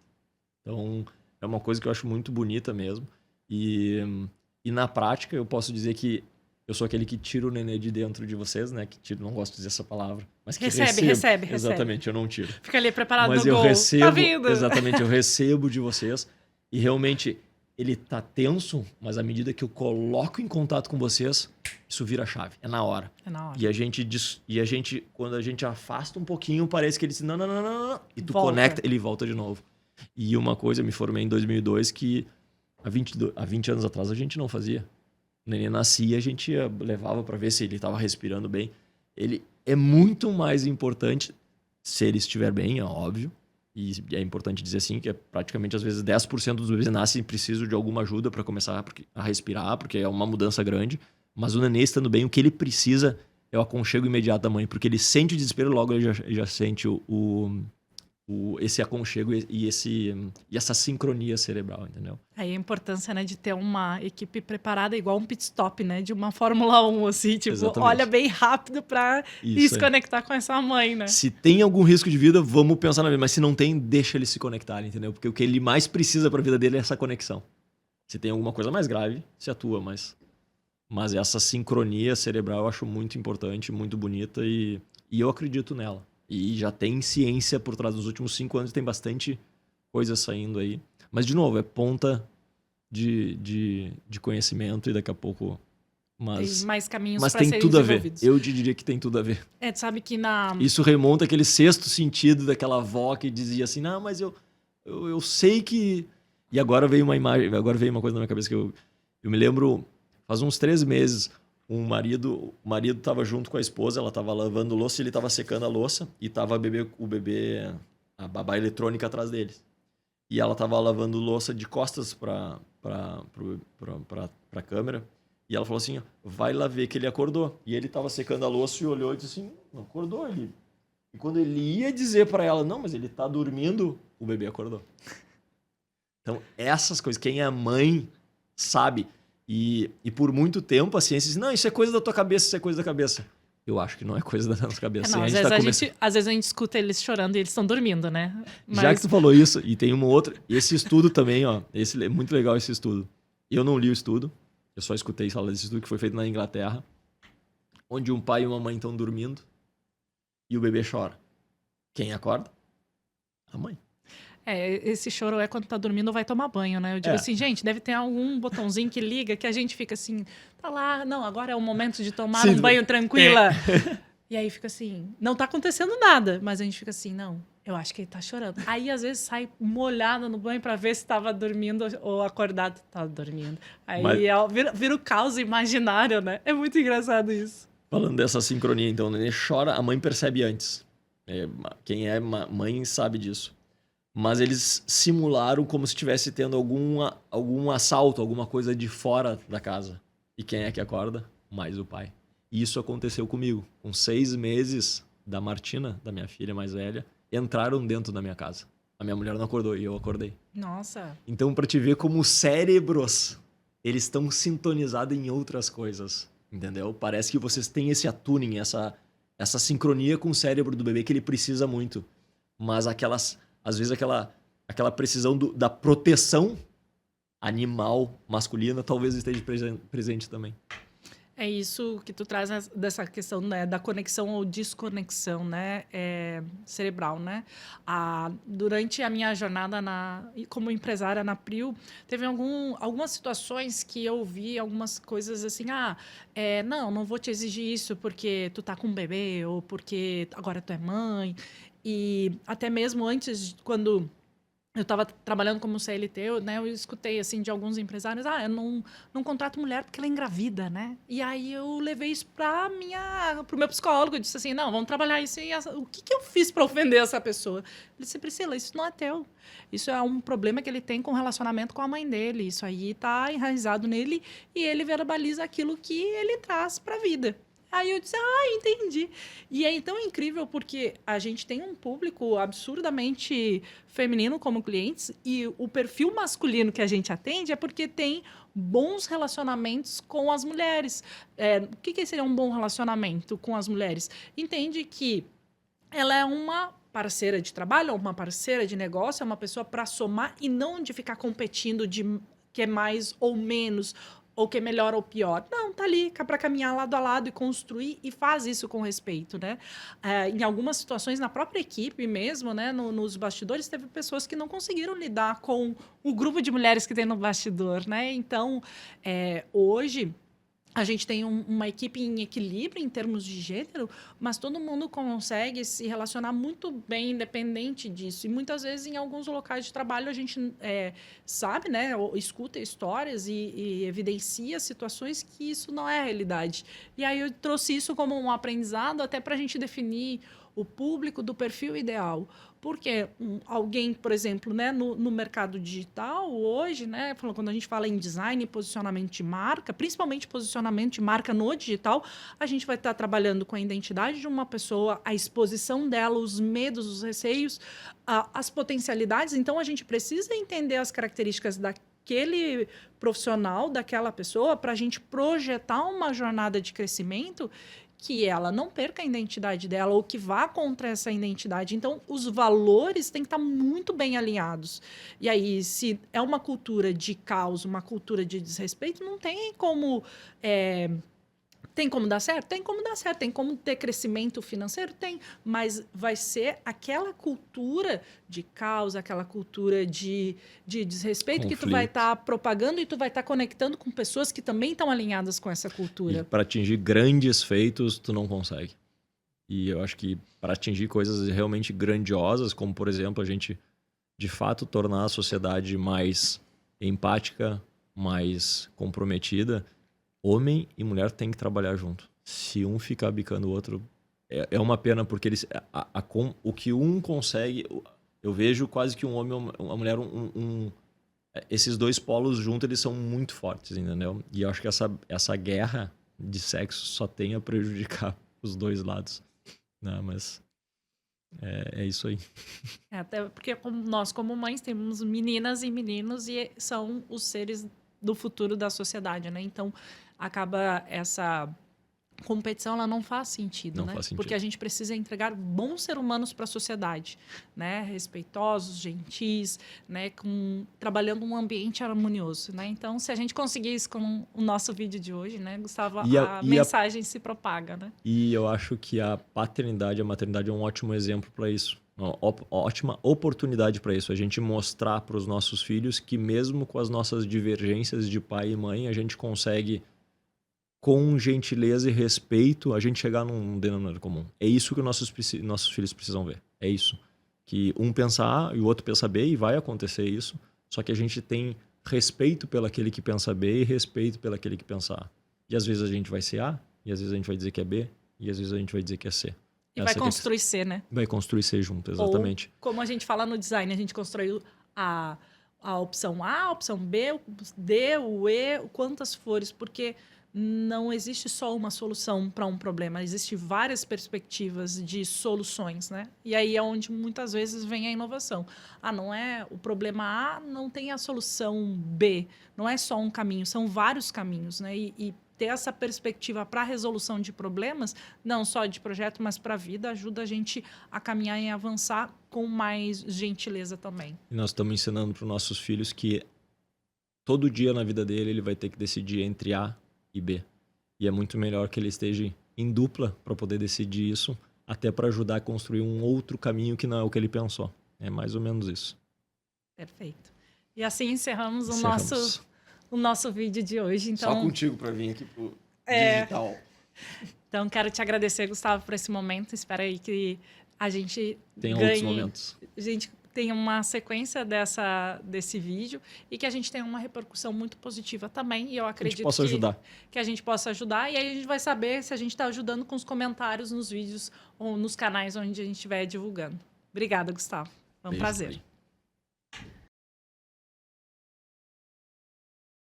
Então, é uma coisa que eu acho muito bonita mesmo. E na prática, eu posso dizer que eu sou aquele que tira o nenê de dentro de vocês, né? Não gosto de dizer essa palavra. Mas que recebe. Exatamente, eu não tiro. Fica ali preparado mas no gol. Recebo, tá vindo. Exatamente, eu recebo de vocês. E realmente, ele tá tenso, mas à medida que eu coloco em contato com vocês, isso vira chave. É na hora. E a gente, quando a gente afasta um pouquinho, parece que ele diz, não. E tu conecta, ele volta de novo. E uma coisa, eu me formei em 2002, que há 20 anos atrás a gente não fazia. O neném nascia, a gente levava para ver se ele estava respirando bem. Ele é muito mais importante, se ele estiver bem, é óbvio. E é importante dizer assim, que é praticamente às vezes 10% dos bebês nascem e precisam de alguma ajuda para começar a respirar, porque é uma mudança grande. Mas o neném estando bem, o que ele precisa é o aconchego imediato da mãe, porque ele sente o desespero, logo ele já sente esse aconchego e essa sincronia cerebral, entendeu? Aí a importância, né, de ter uma equipe preparada igual um pit stop, né, de uma Fórmula 1, assim, tipo, exatamente. Olha bem rápido para se conectar com essa mãe, né? Se tem algum risco de vida, vamos pensar na vida, mas se não tem, deixa ele se conectar, entendeu? Porque o que ele mais precisa para a vida dele é essa conexão. Se tem alguma coisa mais grave, se atua, mas essa sincronia cerebral eu acho muito importante, muito bonita e eu acredito nela. E já tem ciência por trás. Dos últimos 5 anos tem bastante coisa saindo aí. Mas, de novo, é ponta de conhecimento e daqui a pouco... Tem mais caminhos para serem desenvolvidos. Mas tem tudo a ver. Eu te diria que tem tudo a ver. Tu sabe que Isso remonta àquele 6º sentido daquela avó que dizia assim, não, mas eu sei que... E agora veio uma imagem, agora veio uma coisa na minha cabeça que eu me lembro, faz uns 3 meses... O marido estava junto com a esposa, ela estava lavando louça e ele estava secando a louça e estava a babá eletrônica atrás deles. E ela estava lavando louça de costas para a câmera e ela falou assim, vai lá ver que ele acordou. E ele estava secando a louça e olhou e disse assim, não acordou ele. E quando ele ia dizer para ela, não, mas ele está dormindo, o bebê acordou. Então, essas coisas, quem é mãe sabe... E por muito tempo a ciência diz, não, isso é coisa da tua cabeça, isso é coisa da cabeça. Eu acho que não é coisa da nossa cabeça. Não, às vezes a gente escuta eles chorando e eles estão dormindo, né? Mas... Já que tu falou isso, e tem uma outra... Esse estudo também, ó, é muito legal esse estudo. Eu não li o estudo, eu só escutei falar desse estudo que foi feito na Inglaterra, onde um pai e uma mãe estão dormindo e o bebê chora. Quem acorda? A mãe. Esse choro é quando tá dormindo ou vai tomar banho, né? Eu digo assim, gente, deve ter algum botãozinho que liga que a gente fica assim, tá lá, não, agora é o momento de tomar um banho tranquila. E aí fica assim, não tá acontecendo nada, mas a gente fica assim, não, eu acho que ele tá chorando. Aí às vezes sai molhada no banho pra ver se tava dormindo ou acordado. Tava dormindo. Aí vira o caos imaginário, né? É muito engraçado isso. Falando dessa sincronia, então, o nenê chora, a mãe percebe antes. Quem é mãe sabe disso. Mas eles simularam como se estivesse tendo algum assalto, alguma coisa de fora da casa. E quem é que acorda? Mais o pai. E isso aconteceu comigo. Com 6 meses da Martina, da minha filha mais velha, entraram dentro da minha casa. A minha mulher não acordou e eu acordei. Nossa. Então, para te ver como os cérebros, eles estão sintonizados em outras coisas. Entendeu? Parece que vocês têm esse attuning, essa sincronia com o cérebro do bebê que ele precisa muito. Mas às vezes aquela precisão da proteção animal masculina talvez esteja presente também. É isso que tu traz dessa questão, né, da conexão ou desconexão, né, cerebral, né? Durante a minha jornada como empresária na Prio, teve algumas situações que eu vi algumas coisas assim, não vou te exigir isso porque tu tá com um bebê ou porque agora tu é mãe. E até mesmo antes, quando eu estava trabalhando como CLT, eu escutei assim de alguns empresários, eu não contrato mulher porque ela é engravida, né? E aí eu levei isso pro meu psicólogo, eu disse assim, não, vamos trabalhar isso. O que eu fiz para ofender essa pessoa? Ele disse, Priscila, isso não é teu. Isso é um problema que ele tem com o relacionamento com a mãe dele. Isso aí está enraizado nele e ele verbaliza aquilo que ele traz para a vida. Aí eu disse, entendi. E é tão incrível porque a gente tem um público absurdamente feminino como clientes e o perfil masculino que a gente atende é porque tem bons relacionamentos com as mulheres. O que seria um bom relacionamento com as mulheres? Entende que ela é uma parceira de trabalho, uma parceira de negócio, é uma pessoa para somar e não de ficar competindo de que é mais ou menos, ou que é melhor ou pior. Não, tá ali para caminhar lado a lado e construir e faz isso com respeito, né? Em algumas situações, na própria equipe mesmo, né, nos bastidores, teve pessoas que não conseguiram lidar com o grupo de mulheres que tem no bastidor, né? Então, hoje a gente tem uma equipe em equilíbrio em termos de gênero, mas todo mundo consegue se relacionar muito bem independente disso. E muitas vezes, em alguns locais de trabalho, a gente sabe, né, ou escuta histórias e evidencia situações que isso não é a realidade. E aí eu trouxe isso como um aprendizado até para a gente definir o público do perfil ideal. Porque alguém, por exemplo, né, no mercado digital, hoje, né, quando a gente fala em design e posicionamento de marca, principalmente posicionamento de marca no digital, a gente vai estar trabalhando com a identidade de uma pessoa, a exposição dela, os medos, os receios, as potencialidades. Então, a gente precisa entender as características daquele profissional, daquela pessoa, para a gente projetar uma jornada de crescimento que ela não perca a identidade dela ou que vá contra essa identidade. Então, os valores têm que estar muito bem alinhados. E aí, se é uma cultura de caos, uma cultura de desrespeito, não tem como... Tem como dar certo? Tem como dar certo. Tem como ter crescimento financeiro? Tem. Mas vai ser aquela cultura de caos, aquela cultura de desrespeito conflito, que tu vai estar propagando e tu vai estar conectando com pessoas que também estão alinhadas com essa cultura. Para atingir grandes feitos, tu não consegue. E eu acho que para atingir coisas realmente grandiosas, como, por exemplo, a gente, de fato, tornar a sociedade mais empática, mais comprometida, homem e mulher têm que trabalhar junto. Se um ficar bicando o outro, é uma pena, porque eles, o que um consegue... Eu vejo quase que um homem e uma mulher... esses dois polos juntos, eles são muito fortes, entendeu? E eu acho que essa guerra de sexo só tem a prejudicar os dois lados. Não, mas... É isso aí. Até porque nós, como mães, temos meninas e meninos e são os seres do futuro da sociedade, né? Então, acaba essa competição, ela não faz sentido, né? Faz sentido. Porque a gente precisa entregar bons seres humanos para a sociedade, né? Respeitosos, gentis, né? Trabalhando um ambiente harmonioso, né? Então, se a gente conseguir isso com o nosso vídeo de hoje, né, Gustavo, a mensagem se propaga, né? E eu acho que a paternidade, a maternidade é um ótimo exemplo para isso. Uma ótima oportunidade para isso. A gente mostrar para os nossos filhos que mesmo com as nossas divergências de pai e mãe, a gente consegue, com gentileza e respeito, a gente chegar num denominador comum. É isso que nossos filhos precisam ver. É isso. Que um pensa A e o outro pensa B, e vai acontecer isso. Só que a gente tem respeito pelo aquele que pensa B e respeito pelo aquele que pensa A. E às vezes a gente vai ser A, e às vezes a gente vai dizer que é B, e às vezes a gente vai dizer que é C. E vai construir C, né? Vai construir C junto, exatamente. Ou, como a gente fala no design, a gente construiu a opção A, a opção B, o D, o E, quantas fores, porque não existe só uma solução para um problema, existem várias perspectivas de soluções, né? E aí é onde muitas vezes vem a inovação. Não é o problema A, não tem a solução B, não é só um caminho, são vários caminhos, né? E ter essa perspectiva para a resolução de problemas, não só de projeto, mas para a vida, ajuda a gente a caminhar e avançar com mais gentileza também. E nós estamos ensinando para os nossos filhos que todo dia na vida dele ele vai ter que decidir entre A e B. E é muito melhor que ele esteja em dupla para poder decidir isso, até para ajudar a construir um outro caminho que não é o que ele pensou. É mais ou menos isso. Perfeito. E assim encerramos o nosso vídeo de hoje. Então, só contigo para vir aqui pro digital. Então, quero te agradecer, Gustavo, por esse momento. Espero aí que a gente tem outros momentos. A gente tenha uma sequência desse vídeo e que a gente tenha uma repercussão muito positiva também. E eu acredito que a gente possa ajudar. E aí a gente vai saber se a gente está ajudando com os comentários nos vídeos ou nos canais onde a gente estiver divulgando. Obrigada, Gustavo. Foi um prazer.